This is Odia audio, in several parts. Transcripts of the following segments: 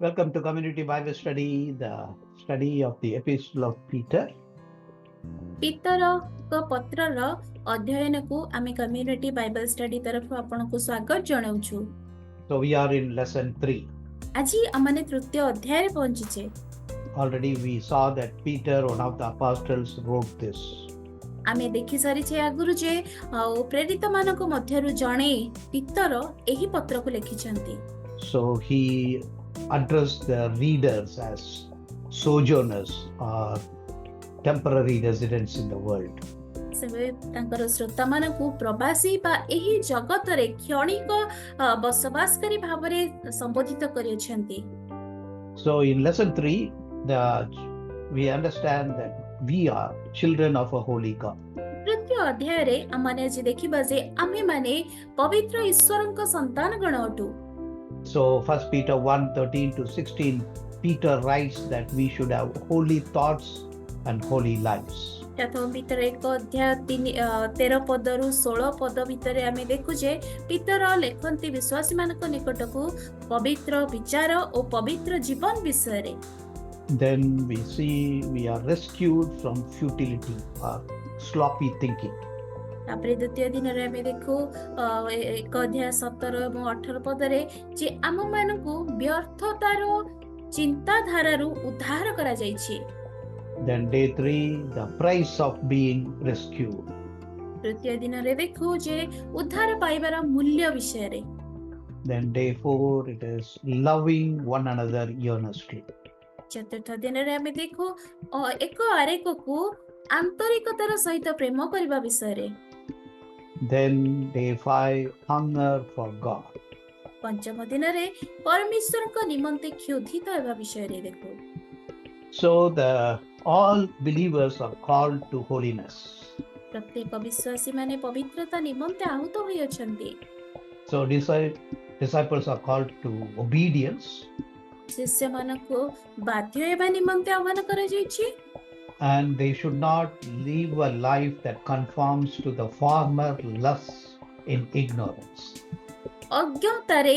Welcome to Community Bible Study, the study of the Epistle of Peter. ପିତରଙ୍କ ପତ୍ରର ଅଧ୍ୟୟନକୁ ଆମେ କମ୍ୟୁନିଟି ବାଇବଲ ଷ୍ଟଡି ତରଫରୁ ଆପଣଙ୍କୁ ସ୍ୱାଗତ ଜଣାଉଛୁ। So we are in lesson 3. ଆଜି ଆମମାନେ ତୃତୀୟ ଅଧ୍ୟାୟରେ ପହଞ୍ଚିଛେ। Already we saw that Peter, one of the apostles, wrote this. ଆମେ ଦେଖି ସାରିଛେ ଆଗରୁ ଯେ ପ୍ରେରିତମାନଙ୍କ ମଧ୍ୟରୁ ଜଣେ ପିତର ଏହି ପତ୍ରକୁ ଲେଖିଛନ୍ତି। So he addressed the readers as sojourners or temporary residents in the world. ସେ ତାଙ୍କର ଶ୍ରୋତାମାନଙ୍କୁ ପ୍ରବାସୀ ବା ଏହି ଜଗତରେ କ୍ଷଣିକ ବସବାସକାରୀ ଭାବରେ ସମ୍ବୋଧିତ କରିଅଛନ୍ତି। So in lesson 3, we understand that we are children of a holy God. ତୃତୀୟ ଅଧ୍ୟାୟରେ ଆମମାନେ ଆଜି ଦେଖିବା ଯେ ଆମେମାନେ ପବିତ୍ର ଈଶ୍ୱରଙ୍କ ସନ୍ତାନ ଗଣ ଅଟୁ। So 1 Peter 1:13 to 16, Peter writes that we should have holy thoughts and holy lives. ପ୍ରଥମ ପିତର 1 ଅଧ୍ୟାୟ 13 ପଦରୁ 16 ପଦ ଭିତରେ ଆମେ ଦେଖୁ ଯେ ପିତର ଲେଖନ୍ତି ବିଶ୍ୱାସୀମାନଙ୍କ ନିକଟକୁ ପବିତ୍ର ବିଚାର ଓ ପବିତ୍ର ଜୀବନ ବିଷୟରେ। Then we see we are rescued from futility or sloppy thinking. ତାପରେ ଦ୍ୱିତୀୟ ଦିନରେ ଆମେ ଦେଖୁ 1 ଅଧ୍ୟାୟ 17 ଏବଂ 18 ପଦରେ ଯେ ଆମମାନଙ୍କୁ ବ୍ୟର୍ଥତାର ଚିନ୍ତାଧାରାରୁ ଉଦ୍ଧାର କରାଯାଇଛି। Then day 3, the price of being rescued. ତୃତୀୟ ଦିନରେ ଦେଖୁ ଯେ ଉଦ୍ଧାର ପାଇବାର ମୂଲ୍ୟ ବିଷୟରେ। Then day 4, it is loving one another earnestly. ଚତୁର୍ଥ ଦିନରେ ଆମେ ଦେଖୁ ଏକ ଆରେକକୁ ଆନ୍ତରିକତାର ସହିତ ପ୍ରେମ କରିବା ବିଷୟରେ। Then day 5, hunger for God. ପଞ୍ଚମ ଦିନରେ ପରମେଶ୍ୱରଙ୍କ ନିମନ୍ତେ କ୍ଷୁଧିତ ହେବା ବିଷୟରେ ଦେଖୁ। So all believers are called to holiness. ପ୍ରତ୍ୟେକ ବିଶ୍ୱାସୀ ମାନେ ପବିତ୍ରତା ନିମନ୍ତେ ଆହୁତ ହୋଇଅଛନ୍ତି। So disciples are called to obedience. ଶିଷ୍ୟମାନଙ୍କୁ ବାଧ୍ୟ ହେବା ନିମନ୍ତେ ଆହ୍ୱାନ କରାଯାଇଛି। And they should not live a life that conforms to the former lusts in ignorance. ଅଜ୍ଞତାରେ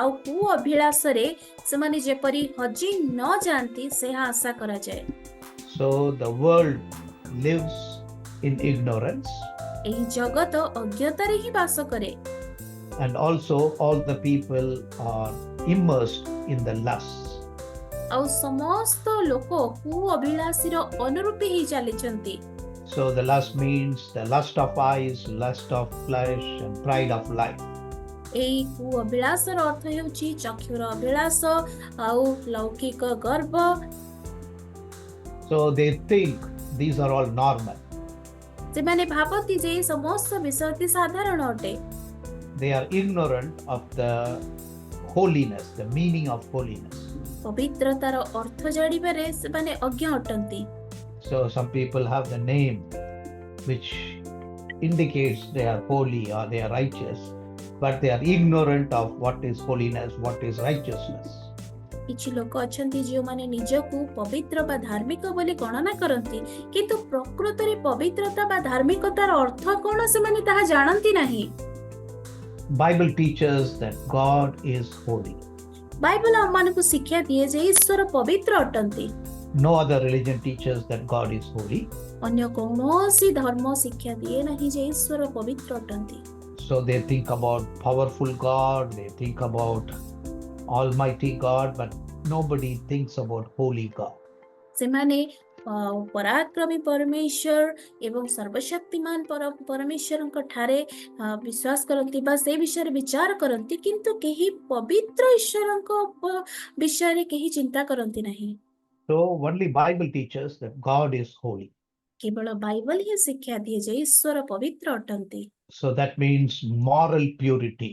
ଆଉ କୁ ଅଭିଳାଷରେ ସେମାନେ ଯେପରି ହଜି ନ ଯାଆନ୍ତି ସେ ଆଶା କରାଯାଏ। So the world lives in ignorance. ଏହି ଜଗତ ଅଜ୍ଞତାରେ ହିଁ ବାସ କରେ। And also all the people are immersed in the lusts. ଆଉ ସମସ୍ତ ଲୋକ କୁ ଅଭିଳାଷୀର ଅନୁରୂପୀ ହେଇ ଚାଲିଛନ୍ତି। So the lust means the lust of eyes, lust of flesh, and pride of life. ଏହି କୁ ଅଭିଳାଷର ଅର୍ଥ ହେଉଛି ଚକ୍ଷୁର ଅଭିଳାଷ ଆଉ ଲୌକିକ ଗର୍ବ। So they think these are all normal. ସେମାନେ ଭାବନ୍ତି ଯେ ସମସ୍ତ ବିଷୟ ଅତି ସାଧାରଣ ଅଟେ। They are ignorant of the holiness, the meaning of holiness. ପବିତ୍ରତାର ଅର୍ଥ ଜାଣିବାରେ ସେମାନେ ଅଜ୍ଞ ଅଟନ୍ତି। So some people have the name which indicates they are holy or they are righteous, but they are ignorant of what is holiness, what is righteousness. କିଛି ଲୋକ ଅଛନ୍ତି ଯେଉଁମାନେ ନିଜକୁ ପବିତ୍ର ବା ଧାର୍ମିକ ବୋଲି ଗଣନା କରନ୍ତି, କିନ୍ତୁ ପ୍ରକୃତରେ ପବିତ୍ରତା ବା ଧାର୍ମିକତାର ଅର୍ଥ କ'ଣ ସେମାନେ ତାହା ଜାଣନ୍ତି ନାହିଁ। Bible teaches that God is holy. Bible ଆମମାନଙ୍କୁ ଶିକ୍ଷା ଦିଏ ଯେ ଈଶ୍ୱର ପବିତ୍ର ଅଟନ୍ତି। No other religion teaches that God is holy. ଅନ୍ୟ କୌଣସି ଧର୍ମ ଶିକ୍ଷା ଦିଏ ନାହିଁ ଯେ ଈଶ୍ୱର ପବିତ୍ର ଅଟନ୍ତି। So they think about powerful God, they think about Almighty God, but nobody thinks about holy God. ସେମାନେ ପରାକ୍ରମୀ ପରମେଶ୍ୱର ଏବଂ ସର୍ବଶକ୍ତିମାନ ପରମେଶ୍ୱରଙ୍କ ଠାରେ ବିଶ୍ୱାସ କରନ୍ତି ବା ସେ ବିଷୟରେ ବିଚାର କରନ୍ତି, କିନ୍ତୁ କେହି ପବିତ୍ର ଈଶ୍ୱରଙ୍କ ବିଷୟରେ କେହି ଚିନ୍ତା କରନ୍ତି ନାହିଁ। So only Bible teaches that God is holy. କେବଳ ବାଇବଲ ହିଁ ଶିକ୍ଷା ଦିଏ ଯେ ଈଶ୍ୱର ପବିତ୍ର ଅଟନ୍ତି। So that means moral purity.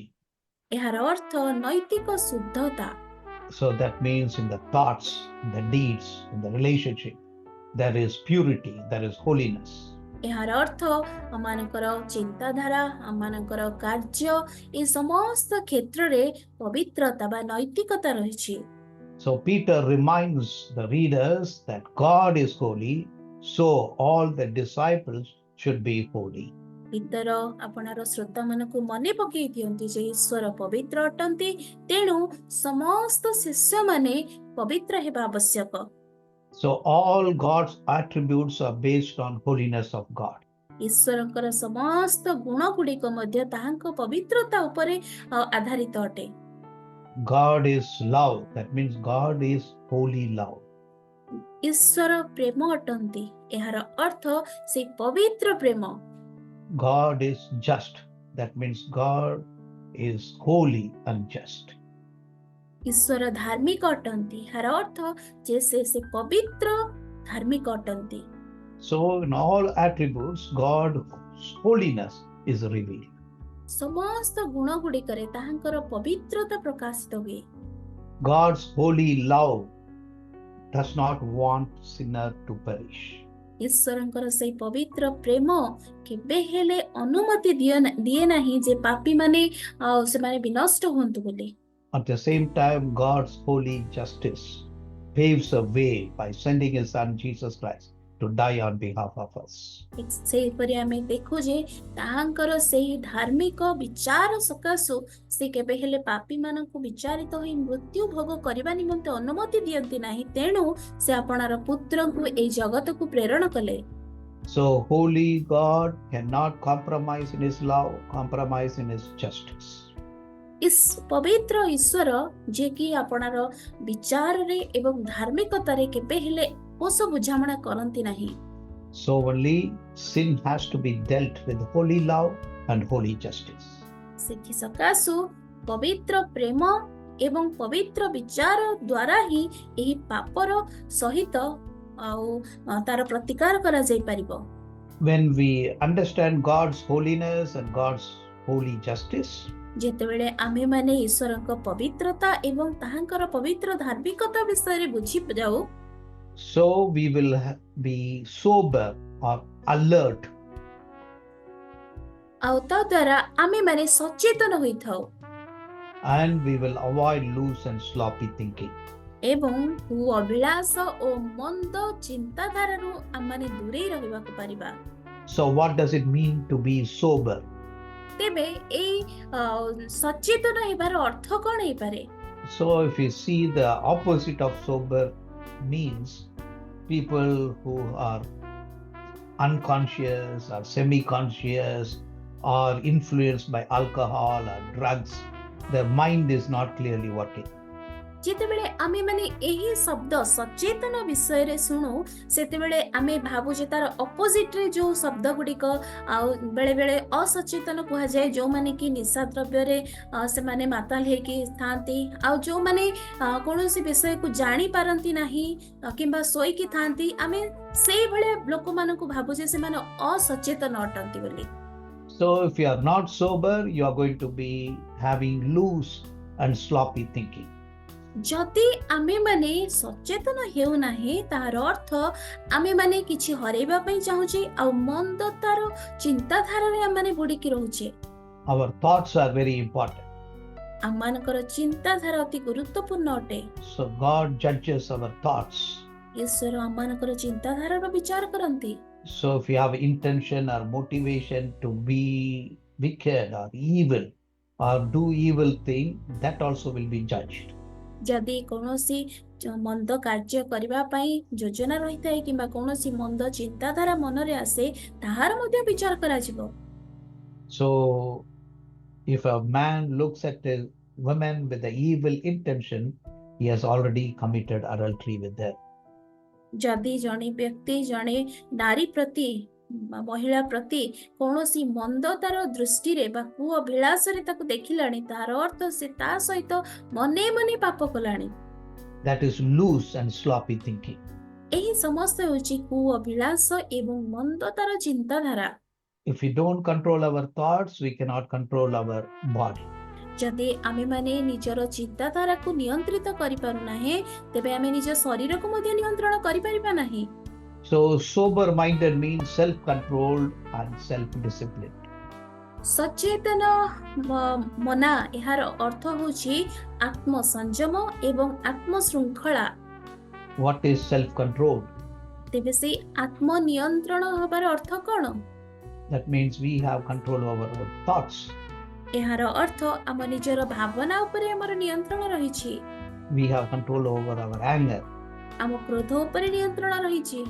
ଏହାର ଅର୍ଥ ନୈତିକ ଶୁଦ୍ଧତା। So that means in the thoughts, in the deeds, in the relationship, there is purity, there is holiness. ଏହାର ଅର୍ଥ ଆମମାନଙ୍କର ଚିନ୍ତାଧାରା, ଆମମାନଙ୍କର କାର୍ଯ୍ୟ, ଏ ସମସ୍ତ କ୍ଷେତ୍ରରେ ପବିତ୍ରତା ବା ନୈତିକତା ରହିଛି। So Peter reminds the readers that God is holy, so all the disciples should be holy. ଗୀତର ଆପଣାର ଶ୍ରୋତା ମାନଙ୍କୁ ମନେ ପକେଇ ଦିଅନ୍ତି ଯେ ଈଶ୍ୱର ପବିତ୍ର ଅଟନ୍ତି, ତେଣୁ ସମସ୍ତ ଶିଷ୍ୟମାନେ ପବିତ୍ର ହେବା ଆବଶ୍ୟକ। So all God's attributes are based on holiness of God. ଈଶ୍ୱରଙ୍କର ସମସ୍ତ ଗୁଣ ଗୁଡ଼ିକ ମଧ୍ୟ ତାହାଙ୍କ ପବିତ୍ରତା ଉପରେ ଆଧାରିତ ଅଟେ। God is love. That means God is holy love. ଈଶ୍ୱର ପ୍ରେମ ଅଟନ୍ତି, ଏହାର ଅର୍ଥ ସେ ପବିତ୍ର ପ୍ରେମ। God is just. That means God is holy and just. ଈଶ୍ୱର ଧାର୍ମିକ ଅଟନ୍ତି, ଏହାର ଅର୍ଥ ଯେ ସେ ପବିତ୍ର ଧାର୍ମିକ ଅଟନ୍ତି। So in all attributes, God's holiness is revealed. ସମସ୍ତ ଗୁଣ ଗୁଡ଼ିକରେ ତାହାଙ୍କର ପବିତ୍ରତା ପ୍ରକାଶିତ ହୁଏ। God's holy love does not want sinner to perish. ଈଶ୍ୱରଙ୍କର ସେଇ ପବିତ୍ର ପ୍ରେମ କେବେ ହେଲେ ଅନୁମତି ଦିଏ ନାହିଁ ଯେ ପାପୀମାନେ ସେମାନେ ବିନଷ୍ଟ ହୁଅନ୍ତୁ ବୋଲି। At the same time, God's holy justice paves a way by sending his son Jesus Christ to die on behalf of us. ସେହିପରି ଆମେ ଦେଖୁ ଯେ ତାହାଙ୍କର ସେହି ଧାର୍ମିକ ବିଚାର ସକାଶୁ ସେ କେବେ ହେଲେ ପାପୀମାନଙ୍କୁ ବିଚାରିତ ହୋଇ ମୃତ୍ୟୁ ଭୋଗ କରିବା ନିମନ୍ତେ ଅନୁମତି ଦିଅନ୍ତି ନାହିଁ, ତେଣୁ ସେ ଆପଣାର ପୁତ୍ରଙ୍କୁ ଏହି ଜଗତକୁ ପ୍ରେରଣ କଲେ। So holy God cannot compromise in his love, compromise in his justice. ପବିତ୍ର ଈଶ୍ୱର ଯିଏକି ଆପଣାର ବିଚାରରେ ଏବଂ ଧାର୍ମିକତାରେ କେବେ ହେଲେ আপোଷ ବୁଝାମଣା କରନ୍ତି ନାହିଁ। So only sin has to be dealt with holy love and holy justice. ସେଥି ସକାଶୁ ପବିତ୍ର ପ୍ରେମ ଏବଂ ପବିତ୍ର ବିଚାର ଦ୍ୱାରା ହିଁ ଏହି ପାପର ସହିତ ତାର ପ୍ରତିକାର କରାଯାଇ ପାରିବ। When we understand God's holiness and God's holy justice, ଯେତେବେଳେ ଆମେମାନେ ଈଶ୍ୱରଙ୍କ ପବିତ୍ରତା ଏବଂ ତାହାଙ୍କର ପବିତ୍ର ଧାର୍ମିକତା ବିଷୟରେ ବୁଝି ଯାଉ, so we will be sober or alert. ଆଉ ତା ଦ୍ୱାରା ଆମେମାନେ ସଚେତନ ହୋଇଥାଉ And we will avoid loose and sloppy thinking. ଏବଂ ଅଭିଳାଷ ଓ ମନ୍ଦ ଚିନ୍ତାଧାରାରୁ ଆମମାନେ ଦୂରେଇ ରହିବାକୁ ପାରିବା। So what does it mean to be sober? ତେବେ ଏଇ ସଚେତନ ହେବାର ଅର୍ଥ କ'ଣ ହେଇପାରେ? So if you see, the opposite of sober means people who are unconscious or semi-conscious or influenced by alcohol or drugs, their mind is not clearly working. ଯେତେବେଳେ ଆମେମାନେ ଏହି ଶବ୍ଦ ସଚେତନ ବିଷୟରେ ଶୁଣୁ, ସେତେବେଳେ ଆମେ ଭାବୁ ଯେ ତାର ଅପୋଜିଟରେ ଯୋଉ ଶବ୍ଦ ଗୁଡ଼ିକ ଆଉ ବେଳେବେଳେ ଅସଚେତନ କୁହାଯାଏ, ଯୋଉମାନେ କି ନିଶା ଦ୍ରବ୍ୟରେ ସେମାନେ ମାତାଲ ହେଇକି ଥାନ୍ତି, ଆଉ ଯୋଉମାନେ କୌଣସି ବିଷୟକୁ ଜାଣିପାରନ୍ତି ନାହିଁ କିମ୍ବା ଶୋଇକି ଥାନ୍ତି, ଆମେ ସେଇଭଳିଆ ଲୋକମାନଙ୍କୁ ଭାବୁ ଯେ ସେମାନେ ଅସଚେତନ ଅଟନ୍ତି ବୋଲି। So if you are not sober, you are going to be having loose and sloppy thinking. ଯଦି ଆମେମାନେ ସଚେତନ ହେଉନାହିଁ, ତାହାର ଅର୍ଥ ଆମେମାନେ କିଛି ହରେଇବା ପାଇଁ ଚାହୁଁଛେ ଆଉ ମନ୍ଦତାର ଚିନ୍ତାଧାରାରେ ଆମମାନେ ବୁଡ଼ିକି ରହୁଛେ। Our thoughts are very important. ଆମମାନଙ୍କର ଚିନ୍ତାଧାରା ଅତି ଗୁରୁତ୍ୱପୂର୍ଣ୍ଣ ଅଟେ। So God judges our thoughts. ଈଶ୍ୱର ଆମମାନଙ୍କର ଚିନ୍ତାଧାରାର ବିଚାର କରନ୍ତି। So if you have intention or motivation to be wicked or evil or do evil thing, that also will be judged. ଯଦି କୌଣସି ମନ୍ଦ କାର୍ଯ୍ୟ କରିବା ପାଇଁ ଯୋଜନା ରହିଥାଏ କିମ୍ବା କୌଣସି ମନ୍ଦ ଚିନ୍ତାଧାରା ମନରେ ଆସେ, ତାହାର ମଧ୍ୟ ବିଚାର କରାଯିବ। So if a man looks at a woman with the evil intention, he has already committed adultery with her. ଯଦି ଜଣେ ବ୍ୟକ୍ତି ଜଣେ ନାରୀ ପ୍ରତି ମହିଳା ପ୍ରତି କୌଣସି ମନ୍ଦତାର ଦୃଷ୍ଟିରେ ବା କୁଅଭିଳାଷରେ ତାକୁ ଦେଖିଲାଣି, ତାର ଅର୍ଥ ସେ ତା ସହିତ ମନେ ମନେ ପାପ କଲାଣି। That is loose and sloppy thinking. ଏହି ସମସ୍ତ ହେଉଛି କୁଅଭିଳାଷ ଏବଂ ମନ୍ଦତାର ଚିନ୍ତାଧାରା। If we don't control our thoughts, we cannot control our body. ଯଦି ଆମେମାନେ ନିଜର ଚିନ୍ତାଧାରାକୁ ନିୟନ୍ତ୍ରିତ କରିପାରୁନାହେଁ, ତେବେ ଆମେ ନିଜ ଶରୀରକୁ ମଧ୍ୟ ନିୟନ୍ତ୍ରଣ କରିପାରିବା ନାହିଁ। So sober-minded means self-controlled and self-disciplined. ସଚେତନ ମନା ଏହାର ଅର୍ଥ ହେଉଛି ଆତ୍ମସଂଯମ ଏବଂ ଆତ୍ମଶୃଙ୍ଖଳା। What is self-controlled? ତେବେ ସେଇ ଆତ୍ମନିୟନ୍ତ୍ରଣ ହେବାର ଅର୍ଥ କ'ଣ? That means we have control over our thoughts. ଏହାର ଅର୍ଥ ଆମ ନିଜର ଭାବନା ଉପରେ ଆମର ନିୟନ୍ତ୍ରଣ ରହିଛି। We have control over our anger. ଆମ କ୍ରୋଧ ଉପରେ ନିୟନ୍ତ୍ରଣ ରହିଛି।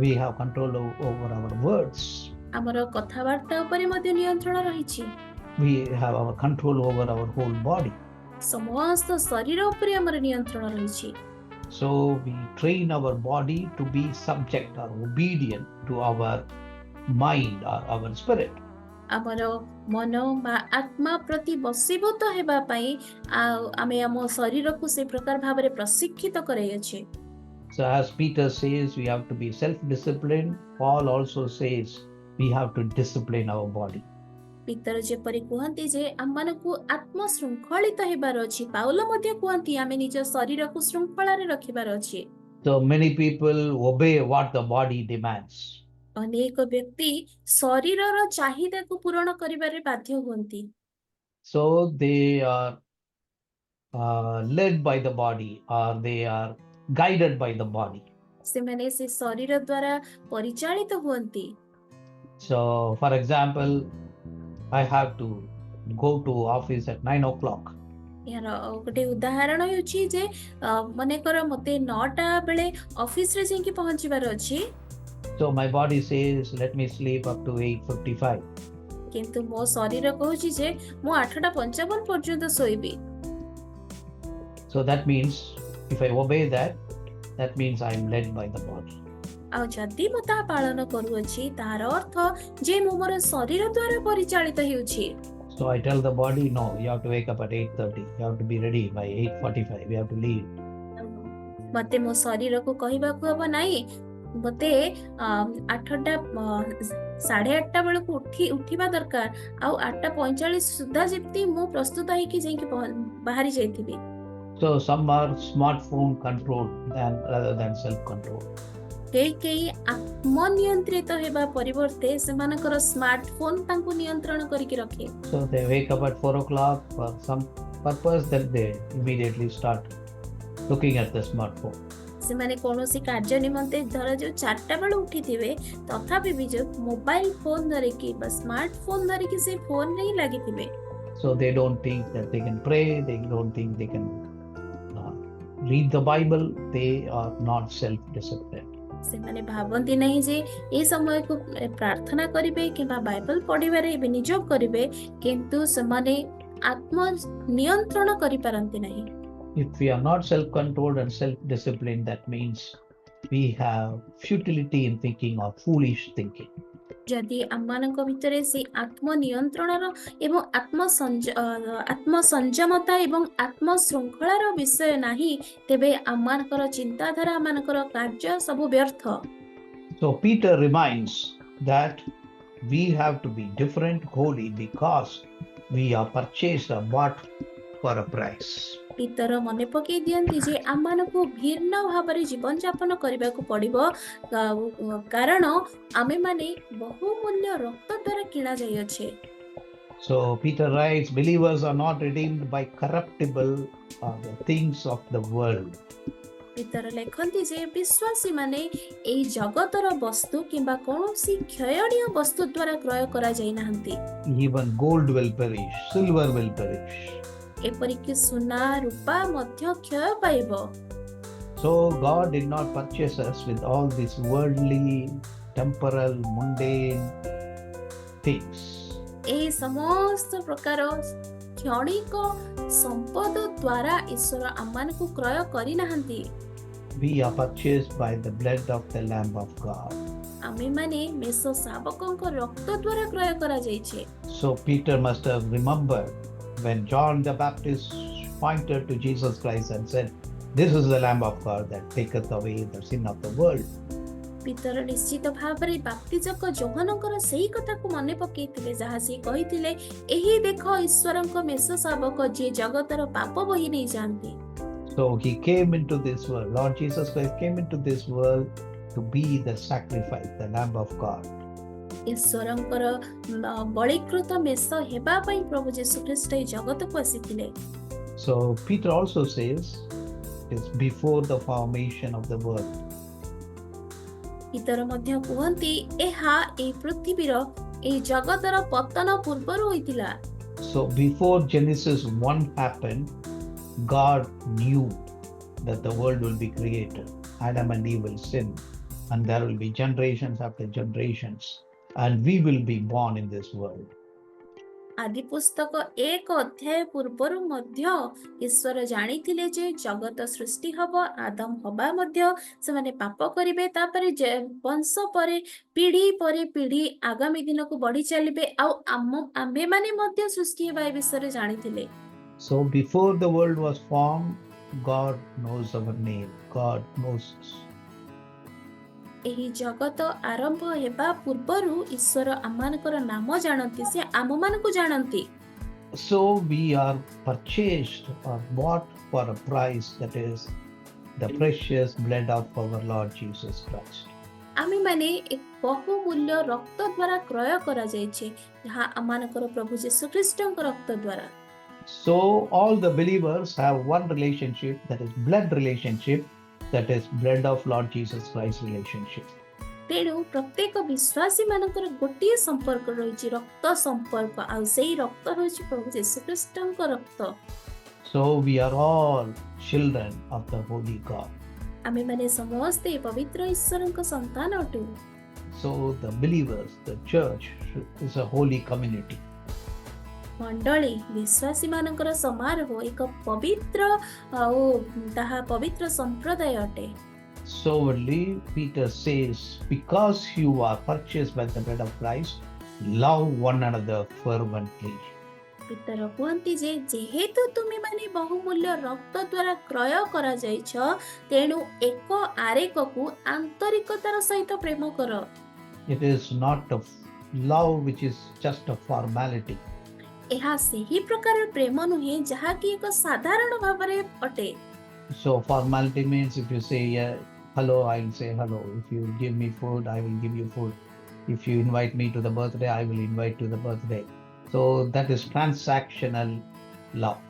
We have control over our words. ଆମର କଥାବାର୍ତ୍ତା ଉପରେ ମଧ୍ୟ ନିୟନ୍ତ୍ରଣ ରହିଛି। We have our control over our whole body. ସମସ୍ତ ଶରୀର ଉପରେ ଆମର ନିୟନ୍ତ୍ରଣ ରହିଛି। So we train our body to be subject or obedient to our mind or our spirit. ଆମର ମନ ବା ଆତ୍ମା ପ୍ରତି ବଶୀଭୂତ ହେବା ପାଇଁ ଆମେ ଆମ ଶରୀରକୁ ସେ ପ୍ରକାର ଭାବରେ ପ୍ରଶିକ୍ଷିତ କରାଇଅଛେ। So as Peter says, we have to be self-disciplined. Paul also says we have to discipline our body. ପିତର ଯେପରି କୁହନ୍ତି ଯେ ଆମମାନଙ୍କୁ ଆତ୍ମ ଶୃଙ୍ଖଳିତ ହେବାର ଅଛି, ପାଉଲ ମଧ୍ୟ କୁହନ୍ତି ଆମେ ନିଜ ଶରୀରକୁ ଶୃଙ୍ଖଳାରେ ରଖିବାର ଅଛି। So many people obey what the body demands. ଅନେକ ବ୍ୟକ୍ତି ଶରୀରର ଚାହିଦାକୁ ପୂରଣ କରିବାରେ ବାଧ୍ୟ ହୁଅନ୍ତି। So they are led by the body, or they are guided by the body. ସେମାନେ ସେ ଶରୀର ଦ୍ୱାରା ପରିଚାଳିତ ହୁଅନ୍ତି। So for example, I have to go to office at 9 o'clock. ଏହାର ଗୋଟେ ଉଦାହରଣ ହେଉଛି ଯେ ମନେକର ମୋତେ 9ଟା ବେଳେ ଅଫିସରେ ଯାଇକି ପହଞ୍ଚିବାର ଅଛି। So my body says, let me sleep up to 8:55. କିନ୍ତୁ ମୋ ଶରୀର କହୁଛି ଯେ ମୁଁ 8:55 ପର୍ଯ୍ୟନ୍ତ ଶୋଇବି। So that means if I obey that, that means I am led by the body. ଆଉ ଯଦି ମୁଁ ତାହା ପାଳନ କରୁଅଛି ତାହାର ଅର୍ଥ ଯେ ମୁଁ ମୋର ଶରୀର ଦ୍ୱାରା ପରିଚାଳିତ ହେଉଛି। So I tell the body, no, you have to wake up at 8:30. You have to be ready by 8:45. You have to leave. ମୋତେ ମୋ ଶରୀରକୁ କହିବାକୁ ହବ ନାହିଁ ମୋତେ 8:30 ବେଳକୁ ଉଠିବା ଦରକାର, ଆଉ 8:45 ସୁଦ୍ଧା ଯେମିତି ମୁଁ ପ୍ରସ୍ତୁତ ହେଇକି ଯାଇକି ବାହାରି ଯାଇଥିବି। So some are smartphone controlled rather than self-control. କେହି ଆତ୍ମନିୟନ୍ତ୍ରିତ ହେବା ପରିବର୍ତ୍ତେ ସେମାନଙ୍କର ସ୍ମାର୍ଟଫୋନ୍ ତାଙ୍କୁ ନିୟନ୍ତ୍ରଣ କରିକି ରଖେ। So they wake up at 4 o'clock for some purpose, then they immediately start looking at the smartphone. ସେମାନେ କୌଣସି କାର୍ଯ୍ୟ ନିମନ୍ତେ ଧରାଯାଉ 4ଟା ବେଳେ ଉଠିଥିବେ, ତଥାପି ବି ଯୋଉ ମୋବାଇଲ ଫୋନ୍ ଧରିକି ବା ସ୍ମାର୍ଟଫୋନ୍ ଧରିକି ସେ ଫୋନ୍ରେ ହିଁ ଲାଗିଥିବେ। So they don't think that they can pray, they don't think they can read the Bible, they are not self-disciplined. ସେମାନେ ଭାବନ୍ତି ନାହିଁ ଯେ ଏ ସମୟକୁ ପ୍ରାର୍ଥନା କରିବେ କିମ୍ବା ବାଇବଲ ପଢ଼ିବାରେ ବିନିଯୋଗ କରିବେ, କିନ୍ତୁ ସେମାନେ ଆତ୍ମ ନିୟନ୍ତ୍ରଣ କରିପାରନ୍ତି ନାହିଁ। If we are not self-controlled and self-disciplined, that means we have futility in thinking or foolish thinking. ଯଦି ଆମମାନଙ୍କ ଭିତରେ ସେ ଆତ୍ମ ନିୟନ୍ତ୍ରଣର ଏବଂ ଆତ୍ମ ସଂଯମତା ଏବଂ ଆତ୍ମ ଶୃଙ୍ଖଳାର ବିଷୟ ନାହିଁ, ତେବେ ଆମମାନଙ୍କର ଚିନ୍ତାଧାରା ଆମମାନଙ୍କର କାର୍ଯ୍ୟ ସବୁ ବ୍ୟର୍ଥ। So Peter reminds that we have to be different, holy, because we are purchased or bought for a price. ପିତର ମନେ ପକେଇ ଦିଅନ୍ତି ଯେ ଆମମାନଙ୍କୁ ଭିନ୍ନ ଭାବରେ ଜୀବନଯାପନ କରିବାକୁ ପଡ଼ିବ, କାରଣ ଆମେମାନେ ବହୁମୂଲ୍ୟ ରକ୍ତ ଦ୍ୱାରା କିଣା ଯାଇଅଛେ। So Peter writes, believers are not redeemed by corruptible the things of the world. ପିତର ଲେଖନ୍ତି ଯେ ବିଶ୍ୱାସୀମାନେ ଏହି ଜଗତର ବସ୍ତୁ କିମ୍ବା କୌଣସି କ୍ଷୟଣୀୟ ବସ୍ତୁ ଦ୍ୱାରା କ୍ରୟ କରାଯାଇନାହାନ୍ତି। Even gold will perish, silver will perish. ଏପରିକି ସୁନା ରୂପା ମଧ୍ୟ କ୍ଷୟ ପାଇବ। So God did not purchase us with all these worldly, temporal, mundane things. ଏହି ସମସ୍ତ ପ୍ରକାର କ୍ଷଣିକ ସମ୍ପଦ ଦ୍ୱାରା ଈଶ୍ୱର ଆମମାନଙ୍କୁ କ୍ରୟ କରିନାହାନ୍ତି। We are purchased by the blood of the Lamb of God. ଆମେମାନେ ମେଷ ଶାବକଙ୍କ ରକ୍ତ ଦ୍ୱାରା କ୍ରୟ କରାଯାଇଛେ। So Peter must have remembered when John the Baptist pointed to Jesus Christ and said, this is the Lamb of God that taketh away the sin of the world. ପିତର ନିଶ୍ଚିତ ଭାବରେ ବାପ୍ତିଜକ ଯୋହନଙ୍କର ସେହି କଥାକୁ ମନେ ପକେଇଥିଲେ, ଯାହା ସେ କହିଥିଲେ, ଏହି ଦେଖ ଈଶ୍ୱରଙ୍କ ମେଷ ଶାବକ ଯିଏ ଜଗତର ପାପ ବହି ନେଇଯାଆନ୍ତି। So he came into this world. Lord Jesus Christ came into this world to be the sacrifice, the Lamb of God. ଈଶ୍ୱରଙ୍କର ବଳିକୃତ ମେଷ ହେବା ପାଇଁ ପ୍ରଭୁ ଯୀଶୁ ଖ୍ରୀଷ୍ଟ ଏହି ଜଗତକୁ ଆସିଥିଲେ। So Peter also says it's before the formation of the world. ପିତର ମଧ୍ୟ କୁହନ୍ତି ଏହା ଏହି ପୃଥିବୀର ଏହି ଜଗତର ପତନ ପୂର୍ବରୁ ହୋଇଥିଲା। So before Genesis 1 happened, God knew that the world will be created. Adam and Eve will sin, and there will be generations after generations, and we will be born in this world. ଆଦି ପୁସ୍ତକ 1 ଅଧ୍ୟାୟ ପୂର୍ବରୁ ମଧ୍ୟ ଈଶ୍ୱର ଜାଣିଥିଲେ ଯେ ଜଗତ ସୃଷ୍ଟି ହବ, ଆଦମ ହବା ମଧ୍ୟ ସେମାନେ ପାପ କରିବେ, ତାପରେ ବଂଶ ପରେ ପିଢ଼ି ଆଗାମୀ ଦିନକୁ ବଢି ଚାଲିବେ, ଆଉ ଆମ୍ଭେମାନେ ମଧ୍ୟ ସୃଷ୍ଟି ହେବା ଏ ବିଷୟରେ ଜାଣିଥିଲେ। So before the world was formed, God knows our name. God knows us. ଏହି ଜଗତ ଆରମ୍ଭ ହେବା ପୂର୍ବରୁ ଈଶ୍ୱର ଆମମାନଙ୍କର ନାମ ଜାଣନ୍ତି, ସେ ଆମମାନଙ୍କୁ ଜାଣନ୍ତି। So we are purchased or bought for a price, that is the precious blood of our Lord Jesus Christ. ଆମେମାନେ ବହୁମୂଲ୍ୟ ରକ୍ତ ଦ୍ୱାରା କ୍ରୟ କରାଯାଇଛେ, ଯାହା ଆମମାନଙ୍କର ପ୍ରଭୁ ଯୀଶୁଖ୍ରୀଷ୍ଟଙ୍କ ରକ୍ତ ଦ୍ୱାରା। So all the believers have one relationship, that is blood relationship, that is blood of Lord Jesus Christ relationship. ତେଣୁ ପ୍ରତ୍ୟେକ ବିଶ୍ୱାସୀ ମାନଙ୍କର ଗୋଟିଏ ସମ୍ପର୍କ ରହିଛି, ରକ୍ତ ସମ୍ପର୍କ, ଆଉ ସେଇ ରକ୍ତ ହେଉଛି ପ୍ରଭୁ ଯୀଶୁଖ୍ରୀଷ୍ଟଙ୍କ ରକ୍ତ। So we are all children of the Holy God. ଆମେମାନେ ସମସ୍ତେ ପବିତ୍ର ଈଶ୍ୱରଙ୍କ ସନ୍ତାନ ଅଟୁ। So the believers, the church is a holy community. ମଣ୍ଡଳୀ ବିଶ୍ୱାସୀ ମାନଙ୍କର ସମାରୋହ ଏକ ପବିତ୍ର ଆଉ ତାହା ପବିତ୍ର ସମ୍ପ୍ରଦାୟ ଅଟେ। So only Peter says, because you are purchased by the blood of Christ, love one another fervently. ପିତର କୁହନ୍ତି ଯେ ଯେହେତୁ ତୁମେମାନେ ବହୁମୂଲ୍ୟ ରକ୍ତ ଦ୍ୱାରା କ୍ରୟ କରାଯାଇଛ, ତେଣୁ ଏକ ଆରେକକୁ ଆନ୍ତରିକତାର ସହିତ ପ୍ରେମ କର। It is not a love which is just a formality. ଏହା ସେହି ପ୍ରକାର ପ୍ରେମ ନୁହେଁ ଯାହାକି ଏକ ସାଧାରଣ ଭାବରେ ଅଟେ। So formality means if you say hello, I will say hello. If you give me food, I will give you food. If you invite me to the birthday, I will invite to the birthday. So that is transactional love.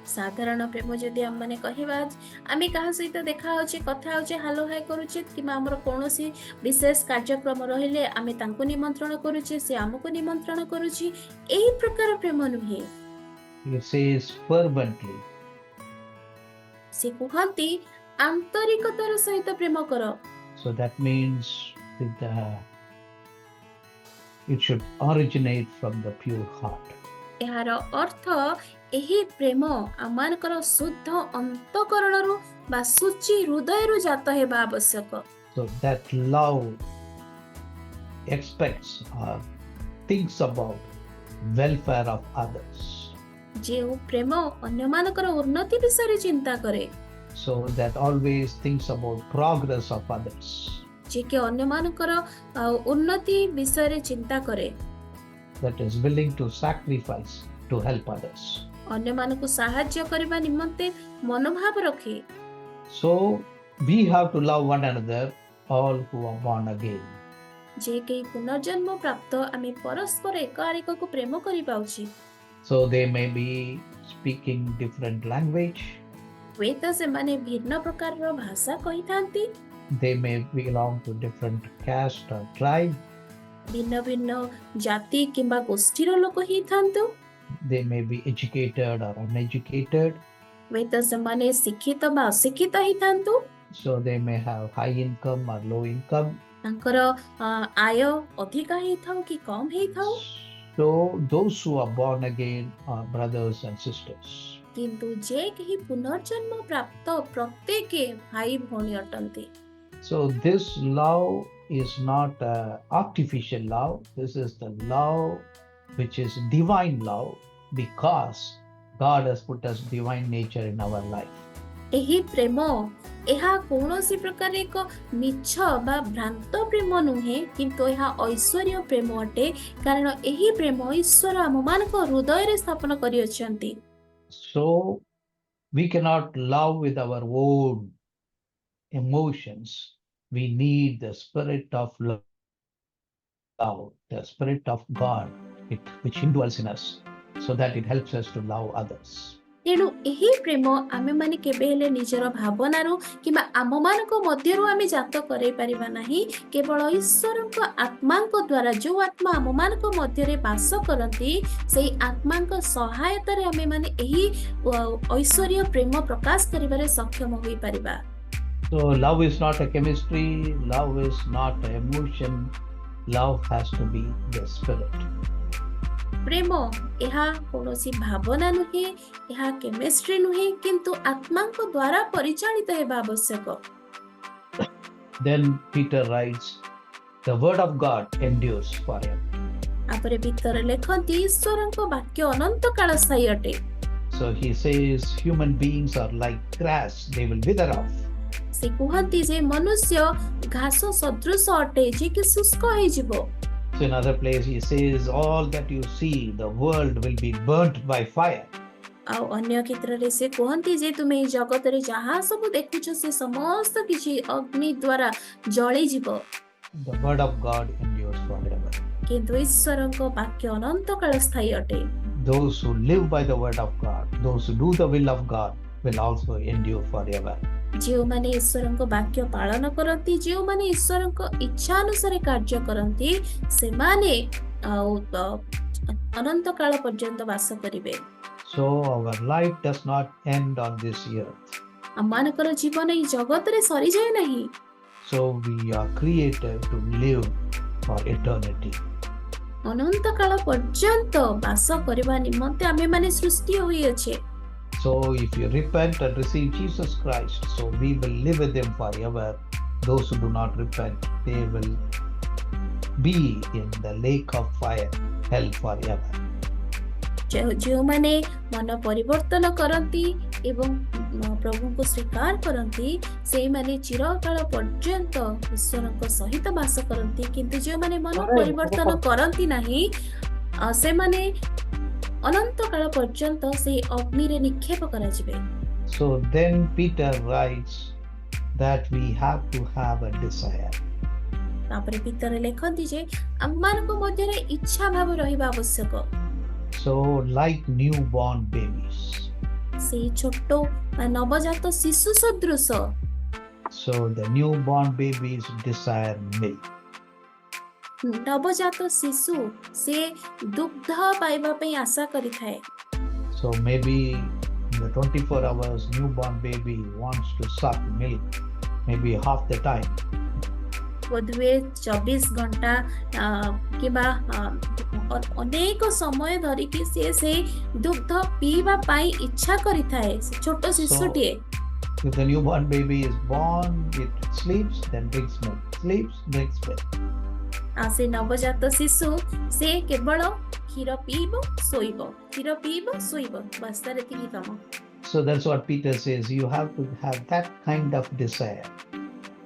ସାଧାରଣ ପ୍ରେମ ଯଦି ଆମମାନେ କହିବା, ଆମେ କାହା ସହିତ ଦେଖା ହଉଛି, କଥା ହଉଛେ, ହାଲୋ ହାଇ କରୁଛେ, କିମ୍ବା ଆମର କୌଣସି ବିଶେଷ କାର୍ଯ୍ୟକ୍ରମ ରହିଲେ ଆମେ ତାଙ୍କୁ ନିମନ୍ତ୍ରଣ କରୁଛେ, ସେ ଆମକୁ ନିମନ୍ତ୍ରଣ କରୁଛି, ଏହି ପ୍ରକାର ପ୍ରେମ ନୁହେଁ। It says fervently. ସେ କୁହନ୍ତି ଆନ୍ତରିକତାର ସହିତ ପ୍ରେମ କର। So that means it should originate from the pure heart. ଏହାର ଅର୍ଥ ଏହି ପ୍ରେମ ଆମମାନଙ୍କର ଶୁଦ୍ଧ ଅନ୍ତଃକରଣରୁ ବା ସୂଚି ହୃଦୟରୁ ଜାତ ହେବା ଆବଶ୍ୟକ। So that love expects or thinks about welfare of others. ଯେଉଁ ପ୍ରେମ ଅନ୍ୟମାନଙ୍କର ଉନ୍ନତି ବିଷୟରେ ଚିନ୍ତା କରେ, So that always thinks about progress of others. ଯେ କି ଅନ୍ୟମାନଙ୍କର ଉନ୍ନତି ବିଷୟରେ ଚିନ୍ତା କରେ, That is willing to sacrifice to help others. ଅନ୍ୟମାନଙ୍କୁ ସାହାଯ୍ୟ କରିବା ନିମନ୍ତେ ମନୋଭାବ ରଖେ। So we have to love one another, all who are born again. ଯେ କେହି ପୁନର୍ଜନ୍ମ ପ୍ରାପ୍ତ, ଆମେ ପରସ୍ପର ଏକ ଆରେକକୁ ପ୍ରେମ କରିବା ଉଚିତ। So they may be speaking different language. ହୁଏତ ସେମାନେ ଭିନ୍ନ ପ୍ରକାରର ଭାଷା କହିଥାନ୍ତି, They may belong to different caste or tribe. ଭିନ୍ନ ଭିନ୍ନ ଜାତି କିମ୍ବା ଗୋଷ୍ଠୀର ଲୋକ ହେଇଥାନ୍ତୁ, They may be educated or uneducated. ହୁଏତ ସେମାନେ ଶିକ୍ଷିତ ବା ଅଶିକ୍ଷିତ ହେଇଥାନ୍ତୁ, So they may have high income or low income. ତାଙ୍କର ଆୟ ଅଧିକା ହେଇଥାଉ କି କମ ହେଇଥାଉ, So those who are born again are brothers and sisters. କିନ୍ତୁ ଯେ କେହି ପୁନର୍ଜନ୍ମ ପ୍ରାପ୍ତ ପ୍ରତ୍ୟେକ ଭାଇ ଭଉଣୀ ଅଟନ୍ତି। So this love is not artificial love. This is the love which is divine love, because God has put us divine nature in our life. ଏହି ପ୍ରେମ ଏହା କୌଣସି ପ୍ରକାର ଏକ ମିଛ ବା ଭ୍ରାନ୍ତ ପ୍ରେମ ନୁହେଁ, କିନ୍ତୁ ଏହା ଐଶ୍ୱର୍ଯ୍ୟ ପ୍ରେମ ଅଟେ, କାରଣ ଏହି ପ୍ରେମ ଈଶ୍ୱର ଆମମାନଙ୍କ ହୃଦୟରେ ସ୍ଥାପନ କରିଅଛନ୍ତି। So we cannot love with our own emotions. We need the spirit of love, the spirit of God, which indwells in us, so that it helps us to love others. ତେଣୁ ଏହି ପ୍ରେମ ଆମେମାନେ କେବେ ହେଲେ ନିଜର ଭାବନାରୁ କିମ୍ବା ଆମମାନଙ୍କ ମଧ୍ୟରୁ ଆମେ ଜାତ କରାଇ ପାରିବା ନାହିଁ। କେବଳ ଈଶ୍ୱରଙ୍କ ଆତ୍ମାଙ୍କ ଦ୍ୱାରା, ଯୋଉ ଆତ୍ମା ଆମମାନଙ୍କ ମଧ୍ୟରେ ବାସ କରନ୍ତି, ସେଇ ଆତ୍ମାଙ୍କ ସହାୟତାରେ ଆମେମାନେ ଏହି ଐଶ୍ୱର୍ଯ୍ୟ ପ୍ରେମ ପ୍ରକାଶ କରିବାରେ ସକ୍ଷମ ହୋଇପାରିବା। So love is not a chemistry, love is not an emotion, love has to be the spirit. ପ୍ରେମ ଏହା କୌଣସି ଭାବନା ନୁହେଁ, ଏହା କେମିଷ୍ଟ୍ରି ନୁହେଁ, କିନ୍ତୁ ଆତ୍ମାଙ୍କ ଦ୍ୱାରା ପରିଚାଳିତ ହେବା ଆବଶ୍ୟକ। Then Peter writes, the word of God endures forever. ତାପରେ ଭିତରେ ଲେଖନ୍ତି ଈଶ୍ୱରଙ୍କ ବାକ୍ୟ ଅନନ୍ତ କାଳ ସ୍ଥାୟୀ ଅଟେ। So he says human beings are like grass, they will wither off. ସେ କୁହନ୍ତି ଯେ ମନୁଷ୍ୟ ଘାସ ସଦୃଶ ଅଟେ, ଯିଏକି ଶୁଷ୍କ ହେଇଯିବ। So in other place he says all that you see, the world will be burnt by fire. ଆଉ ଅନ୍ୟ କ୍ଷେତ୍ରରେ ସେ କୁହନ୍ତି ଯେ ତୁମେ ଏଇ ଜଗତରେ ଯାହା ସବୁ ଦେଖୁଛ ସେ ସମସ୍ତ କିଛି ଅଗ୍ନି ଦ୍ୱାରା ଜଳିଯିବ। The word of God endures forever. କିନ୍ତୁ ଈଶ୍ୱରଙ୍କ ବାକ୍ୟ ଅନନ୍ତ କାଳ ସ୍ଥାୟୀ ଅଟେ। Those who live by the word of God, those who do the will of God, will also endure forever. ଯେଉଁମାନେ ଈଶ୍ୱରଙ୍କ ବାକ୍ୟ ପାଳନ କରନ୍ତି, ଯେଉଁମାନେ ଈଶ୍ୱରଙ୍କ ଇଚ୍ଛା ଅନୁସାରେ କାର୍ଯ୍ୟ କରନ୍ତି, ସେମାନେ ଅନନ୍ତ କାଳ ପର୍ଯ୍ୟନ୍ତ ବାସ କରିବେ। So our life does not end on this earth. ଆମମାନଙ୍କର ଜୀବନ ଏଇ ଜଗତରେ ସରିଯାଏ ନାହିଁ। So we are created to live for eternity. ଅନନ୍ତ କାଳ ପର୍ଯ୍ୟନ୍ତ ବାସ କରିବା ନିମନ୍ତେ ଆମେମାନେ ସୃଷ୍ଟି ହୋଇଅଛେ। So if you repent and receive Jesus Christ, so we will live with him forever. Those who do not repent, they will be in the lake of fire, hell forever. ଯେଉଁମାନେ ମନ ପରିବର୍ତ୍ତନ କରନ୍ତି ଏବଂ ପ୍ରଭୁଙ୍କୁ ସ୍ୱୀକାର କରନ୍ତି, ସେଇମାନେ ଚିରକାଳ ପର୍ଯ୍ୟନ୍ତ ଈଶ୍ୱରଙ୍କ ସହିତ ବାସ କରନ୍ତି। କିନ୍ତୁ ଯେଉଁମାନେ ମନ ପରିବର୍ତ୍ତନ କରନ୍ତି ନାହିଁ, ସେମାନେ ଅନନ୍ତ କାଳ ପର୍ଯ୍ୟନ୍ତ ସେଇ ଅଗ୍ନିରେ ନିକ୍ଷେପ କରାଯିବେ। So then Peter writes that we have to have a desire. ତାପରେ ଭିତରେ ଲେଖନ୍ତି ଯେ ଆମମାନଙ୍କ ମଧ୍ୟରେ ଇଚ୍ଛା ଭାବ ରହିବା ଆବଶ୍ୟକ। So like newborn babies. ସେଇ ଛୋଟ ବା ନବଜାତ ଶିଶୁ ସଦୃଶ। So the newborn babies desire milk. ନବଜାତ ଶିଶୁ ସେ ଦୁଗ୍ଧ ପାଇବା ପାଇଁ ଆଶା କରିଥାଏ। So maybe in the 24 hours newborn baby wants to suck milk maybe half the time. ବୋଧହୁଏ 24 ଘଣ୍ଟା କିମ୍ବା ଅନେକ ସମୟ ଧରିକି ସିଏ ସେଇ ଦୁଗ୍ଧ ପିଇବା ପାଇଁ ଇଚ୍ଛା କରିଥାଏ, ସେ ଛୋଟ ଶିଶୁଟିଏ। If the newborn baby is born, it sleeps, then drinks milk, sleeps, drinks milk. ସେ ନବଜାତ ଶିଶୁ ସେ କେବଳ କ୍ଷୀର ପିଇବ, ଶୋଇବ, କ୍ଷୀର ପିଇବ, ଶୋଇବ, ବାସ୍ ତାର ଏତିକି କାମ। So that's what Peter says, you have to have that kind of desire.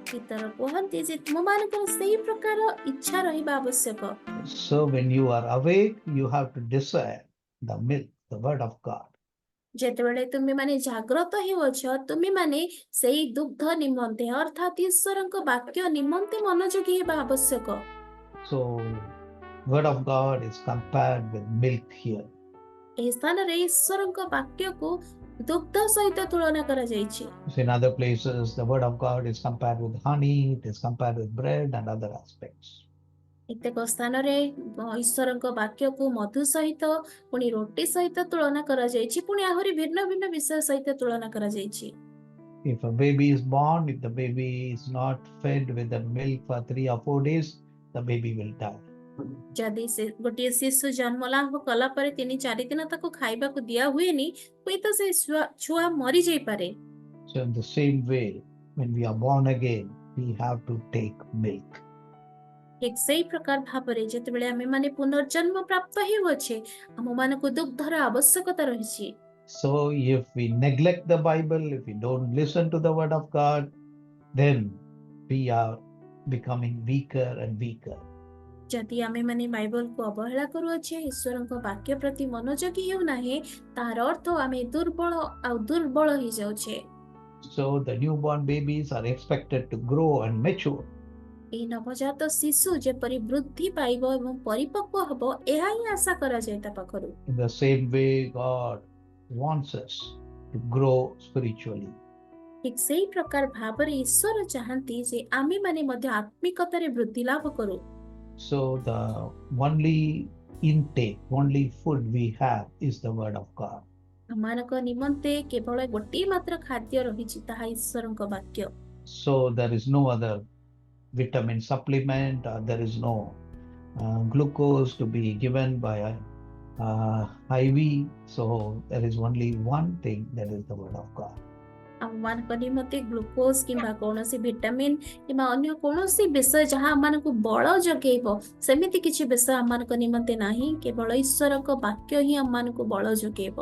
ପିତର କୁହନ୍ତି ଯେ ତୁମମାନଙ୍କର ସେଇ ପ୍ରକାର ଇଚ୍ଛା ରହିବା ଆବଶ୍ୟକ। So when you are awake, you have to desire the milk, the word of God. ଯେତେବେଳେ ତୁମେମାନେ ଜାଗ୍ରତ ହେଉଅଛ, ତୁମେମାନେ ସେଇ ଦୁଗ୍ଧ ନିମନ୍ତେ ଅର୍ଥାତ୍ ଈଶ୍ୱରଙ୍କ ବାକ୍ୟ ନିମନ୍ତେ ମନୋଯୋଗୀ ହେବା ଆବଶ୍ୟକ। So word of God is compared with milk here. ଏହି ସ୍ଥାନରେ ଈଶ୍ୱରଙ୍କ ବାକ୍ୟକୁ ଦୁଗ୍ଧ ସହିତ ତୁଳନା କରାଯାଇଛି। So in other places, the word of God is compared with honey, it is compared with bread and other aspects. କେତେକ ସ୍ଥାନରେ ଈଶ୍ୱରଙ୍କ ବାକ୍ୟକୁ ମଧୁ ସହିତ, ପୁଣି ରୁଟି ସହିତ ତୁଳନା କରାଯାଇଛି, ପୁଣି ଆହୁରି ଭିନ୍ନ ଭିନ୍ନ ବିଷୟ ସହିତ ତୁଳନା କରାଯାଇଛି। If a baby is born, if the baby is not fed with the milk for 3 or 4 days, the baby will die. ଯଦି ଗୋଟିଏ ଶିଶୁ ଜନ୍ମ ଲାଭ କଲା ପରେ 3-4 ଦିନ ତାକୁ ଖାଇବାକୁ ଦିଆ ହୁଏନି, ହୁଏତ ସେ ଛୁଆ ମରି ଯାଇପାରେ। So in the same way, when we are born again, we have to take milk. ଠିକ୍ ସେଇ ପ୍ରକାର ଭାବରେ ଯେତେବେଳେ ଆମେମାନେ ପୁନର୍ଜନ୍ମ ପ୍ରାପ୍ତ ହେଉଅଛେ, ଆମମାନଙ୍କୁ ଦୁଗ୍ଧର ଆବଶ୍ୟକତା ରହିଛି। So if we neglect the Bible, if we don't listen to the word of God, then we are becoming weaker and weaker. ଯଦି ଆମେମାନେ ବାଇବଲକୁ ଅବହେଳା କରୁଅଛେ, ଈଶ୍ୱରଙ୍କ ବାକ୍ୟ ପ୍ରତି ମନୋଯୋଗୀ ହେଉନାହିଁ, ତାହାର ଅର୍ଥ ଆମେ ଦୁର୍ବଳ ଆଉ ଦୁର୍ବଳ ହେଇଯାଉଛେ। So the newborn babies are expected to grow and mature. ଏହି ନବଜାତ ଶିଶୁ ଯେପରି ବୃଦ୍ଧି ପାଇବ ଏବଂ ପରିପକ୍ୱ ହେବ, ଏହା ହିଁ ଆଶା କରାଯାଏ ତା ପାଖରୁ। In the same way, God wants us to grow spiritually. ଠିକ୍ ସେଇ ପ୍ରକାର ଭାବରେ ଈଶ୍ୱର ଚାହାନ୍ତି ଯେ ଆମେମାନେ ମଧ୍ୟ ଆତ୍ମିକତାରେ ବୃଦ୍ଧି ଲାଭ କରୁ। So the only intake, only food we have is the word of God. ଆମମାନଙ୍କ ନିମନ୍ତେ କେବଳ ଗୋଟିଏ ମାତ୍ର ଖାଦ୍ୟ ରହିଛି, ତାହା ଈଶ୍ୱରଙ୍କ ବାକ୍ୟ। So there is no other vitamin supplement, or there is no glucose to be given by IV. So there is only one thing, that is the word of God. ଆମମାନଙ୍କ ନିମନ୍ତେ ଗ୍ଲୁକୋଜ କିମ୍ବା କୌଣସି ଭିଟାମିନ୍ କିମ୍ବା ଅନ୍ୟ କୌଣସି ବିଷୟ ଯାହା ଆମମାନଙ୍କୁ ବଳ ଯୋଗେଇବ, ସେମିତି କିଛି ବିଷୟ ଆମମାନଙ୍କ ନିମନ୍ତେ ନାହିଁ। କେବଳ ଈଶ୍ୱରଙ୍କ ବାକ୍ୟ ହିଁ ଆମମାନଙ୍କୁ ବଳ ଯୋଗେଇବ।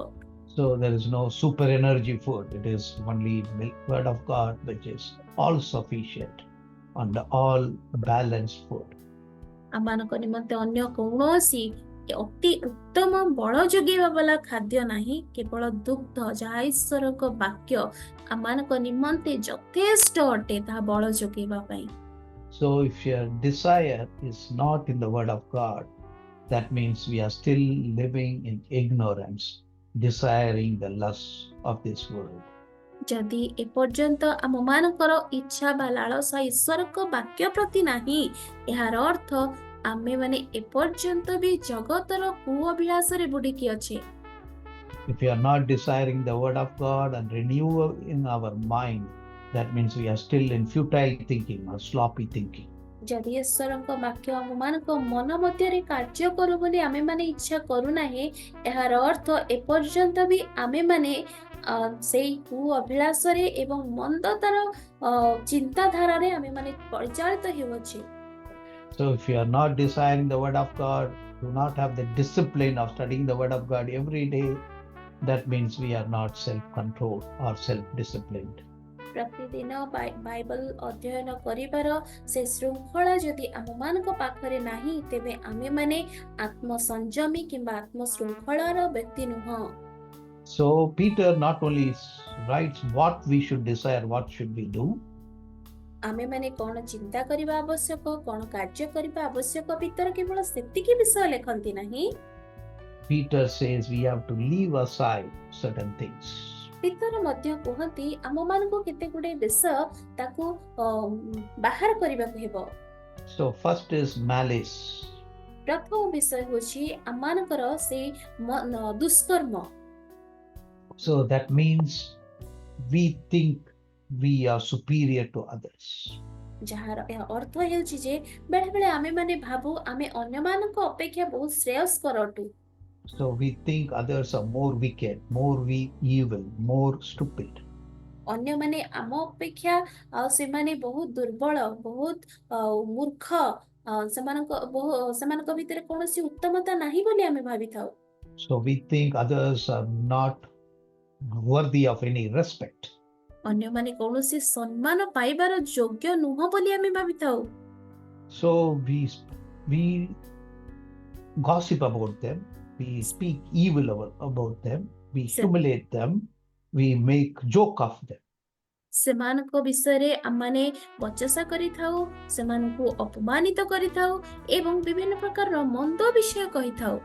So there is no super energy food. It is only word of God, which is all sufficient and all balanced food. ଆମମାନଙ୍କ ନିମନ୍ତେ ଅନ୍ୟ କୌଣସି ଅତି ଉତ୍ତମ ବଳ ଯୋଗେଇବା ବାଲା ଖାଦ୍ୟ ନାହିଁ, କେବଳ ଦୁଗ୍ଧ, ଯାହା ଈଶ୍ୱରଙ୍କ ବାକ୍ୟ ଆମମାନଙ୍କ ନିମନ୍ତେ ଯଥେଷ୍ଟ ଅଟେ ତାହା ବଳ ଯୋଗେଇବା ପାଇଁ। So if your desire is not in the word of God, that means we are still living in ignorance, desiring the lusts of this world. ଯଦି ଏପର୍ଯ୍ୟନ୍ତ ଆମମାନଙ୍କର ଇଚ୍ଛା ବା ଲାଳସା ଈଶ୍ୱରଙ୍କ ବାକ୍ୟ ପ୍ରତି ନାହିଁ, ଏହାର ଅର୍ଥ ଆମେମାନେ ଏପର୍ଯ୍ୟନ୍ତ ବି ଜଗତର କୁଅଭିଳାଷରେ ବୁଡ଼ିକି ଅଛେ। If we are not desiring the word of God and renew in our mind, that means we are still in futile thinking or sloppy thinking. ଯଦି ଈଶ୍ୱରଙ୍କ ବାକ୍ୟ ଆମମାନଙ୍କ ମନ ମଧ୍ୟରେ କାର୍ଯ୍ୟ କରୁ ବୋଲି ଆମେମାନେ ଇଚ୍ଛା କରୁନାହିଁ, ଏହାର ଅର୍ଥ ଏପର୍ଯ୍ୟନ୍ତ ବି ଆମେମାନେ ସେଇ କୁଅଭିଳାଷରେ ଏବଂ ମନ୍ଦତାର ଚିନ୍ତାଧାରାରେ ଆମେମାନେ ପରିଚାଳିତ ହେଉଅଛେ। So if you are not desiring the word of God, do not have the discipline of studying the word of God every day, that means we are not self-controlled or self-disciplined. ପ୍ରତିଦିନ ବାଇବଲ ଅଧ୍ୟୟନ କରିବାର ସେ ଶୃଙ୍ଖଳା ଯଦି ଆମମାନଙ୍କ ପାଖରେ ନାହିଁ, ତେବେ ଆମେମାନେ ଆତ୍ମସଂଯମୀ କିମ୍ବା ଆତ୍ମଶୃଙ୍ଖଳାର ବ୍ୟକ୍ତି ନୁହଁ। So Peter not only writes what we should desire, what should we do, ଆମେମାନେ କ'ଣ ଚିନ୍ତା କରିବା ଆବଶ୍ୟକ, କ'ଣ କାର୍ଯ୍ୟ କରିବା ଆବଶ୍ୟକ, ଭିତରେ କେବଳ ସେତିକି ବିଷୟ ଲେଖନ୍ତି ନାହିଁ। Peter says we have to leave aside certain things. ପିତର ମଧ୍ୟ କୁହନ୍ତି ଆମମାନଙ୍କୁ କେତେ ଗୁଡେ ବିଷୟ ତାକୁ ବାହାର କରିବାକୁ ହେବ। So first is malice. ପ୍ରଥମ ବିଷୟ ହେଉଛି ଆମମାନଙ୍କର ସେ ଦୁଷ୍କର୍ମ। So that means we think we are superior to others. ଯାହାର ଏହା ଅର୍ଥ ହେଉଛି ଯେ ବେଳେବେଳେ ଆମେମାନେ ଭାବୁ ଆମେ ଅନ୍ୟମାନଙ୍କ ଅପେକ୍ଷା ବହୁତ ଶ୍ରେୟସ୍କର ଅଟୁ। So we think others are more wicked, more evil, more stupid. ଅନ୍ୟମାନେ ଆମ ଅପେକ୍ଷା ସେମାନେ ବହୁତ ଦୁର୍ବଳ, ବହୁତ ମୂର୍ଖ, ସେମାନଙ୍କ ଭିତରେ କୌଣସି ଉତ୍ତମତା ନାହିଁ ବୋଲି ଆମେ ଭାବିଥାଉ। So we think others are not worthy of any respect. ଅନ୍ୟମାନେ କୌଣସି ସମ୍ମାନ ପାଇବାର ଯୋଗ୍ୟ ନୁହଁ ବୋଲି ଆମେ ଭାବିଥାଉ। So we gossip about them, we speak evil about them, we humiliate them, we make joke of them. ସେମାନଙ୍କ ବିଷୟରେ ଆମମାନେ ବଚସା କରିଥାଉ, ସେମାନଙ୍କୁ ଅପମାନିତ କରିଥାଉ ଏବଂ ବିଭିନ୍ନ ପ୍ରକାରର ମନ୍ଦ ବିଷୟ କହିଥାଉ।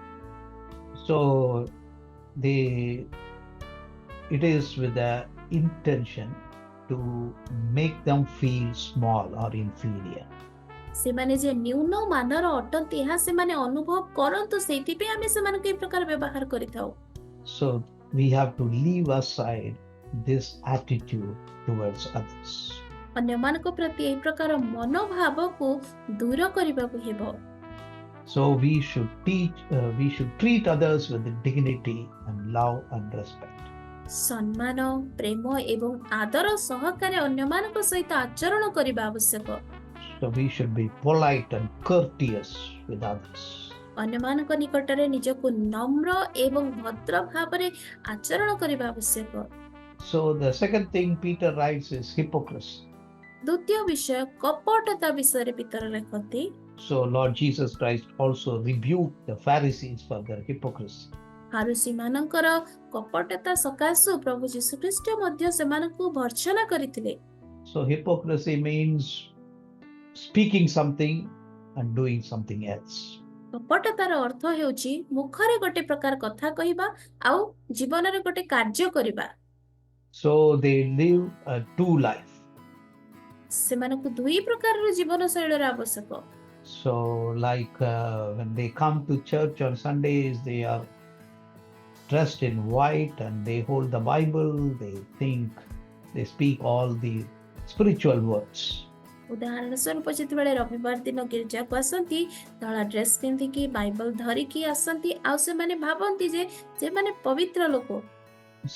So it is with the intention to make them feel small or inferior. ସେମାନେ ଯେ ନ୍ୟୁନ ମାନର ଅଟନ୍ତି ଏହା ସେମାନେ ଅନୁଭବ କରନ୍ତୁ, ସେଇଥିପାଇଁ ଆମେ ସେମାନଙ୍କୁ ଏହି ପ୍ରକାର ବ୍ୟବହାର କରିଥାଉ। So we have to leave aside this attitude towards others. ଅନ୍ୟମାନଙ୍କ ପ୍ରତି ଏହି ପ୍ରକାର ମନୋଭାବକୁ ଦୂର କରିବାକୁ ହେବ। So we should treat others with dignity and love and respect. ସମ୍ମାନ, ପ୍ରେମ ଏବଂ ଆଦର ସହକାରେ ଅନ୍ୟମାନଙ୍କ ସହିତ ଆଚରଣ କରିବା ଆବଶ୍ୟକ। So we should be polite and courteous with others. ଅନ୍ୟମାନଙ୍କ ନିକଟରେ ନିଜକୁ ନମ୍ର ଏବଂ ଭଦ୍ର ଭାବରେ ଆଚରଣ କରିବା ଆବଶ୍ୟକ। So the second thing Peter writes is hypocrisy. ଦ୍ୱିତୀୟ ବିଷୟ କପଟତା ବିଷୟରେ ପିତର ଲେଖନ୍ତି। So Lord Jesus Christ also rebuked the Pharisees for their hypocrisy. ଫାରୁସୀମାନଙ୍କର କପଟତା ସକାଶୁ ପ୍ରଭୁ ଯୀଶୁଖ୍ରୀଷ୍ଟ ମଧ୍ୟ ସେମାନଙ୍କୁ ଭର୍ତ୍ସନା କରିଥିଲେ। So hypocrisy means speaking something and doing something else. କପଟତାର ଅର୍ଥ ହେଉଛି ମୁଖରେ ଗୋଟେ ପ୍ରକାର କଥା କହିବା ଆଉ ଜୀବନରେ ଗୋଟେ କାର୍ଯ୍ୟ କରିବା। So they live a two life. ସେମାନଙ୍କୁ ଦୁଇ ପ୍ରକାରର ଜୀବନ ଶୈଳୀର ଆବଶ୍ୟକ। So like when they come to church on Sundays, they are dressed in white and they hold the Bible, they think, they speak all the spiritual words. ଉଦାହରଣ ସ୍ୱରୂପ ଯେତେବେଳେ ରବିବାର ଦିନ ଗିର୍ଜାକୁ ଆସନ୍ତି, ଧଳା ଡ୍ରେସ୍ ପିନ୍ଧିକି ବାଇବଲ ଧରିକି ଆସନ୍ତି ଆଉ ସେମାନେ ଭାବନ୍ତି ଯେ ସେମାନେ ପବିତ୍ର ଲୋକ।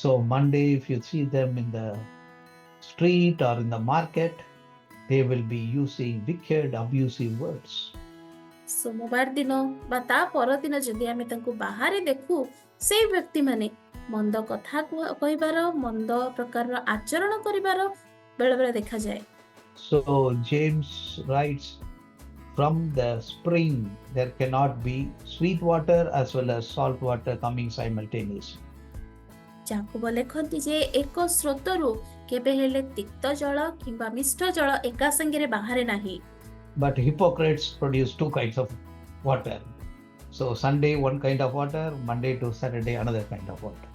So Monday, if you see them in the street or in the market, they will be using wicked, abusive words. ସୋମବାର ଦିନ ବା ତା ପରଦିନ ଯଦି ଆମେ ତାଙ୍କୁ ବାହାରେ ଦେଖୁ, ସେଇ ବ୍ୟକ୍ତିମାନେ ମନ୍ଦ କଥା କହିବାର, ମନ୍ଦ ପ୍ରକାରର ଆଚରଣ କରିବାର ବେଳେବେଳେ ଦେଖାଯାଏ। So James writes, from the spring there cannot be sweet water as well as salt water coming simultaneously. ଯାକୁବ ଲେଖନ୍ତି ଯେ ଏକ ସ୍ରୋତରୁ କେବେ ହେଲେ ତିକ୍ତ ଜଳ କିମ୍ବା ମିଷ୍ଟ ଜଳ ଏକା ସାଙ୍ଗରେ ବାହାରେ ନାହିଁ। But hypocrites produce two kinds of water. So Sunday one kind of water, Monday to Saturday another kind of water.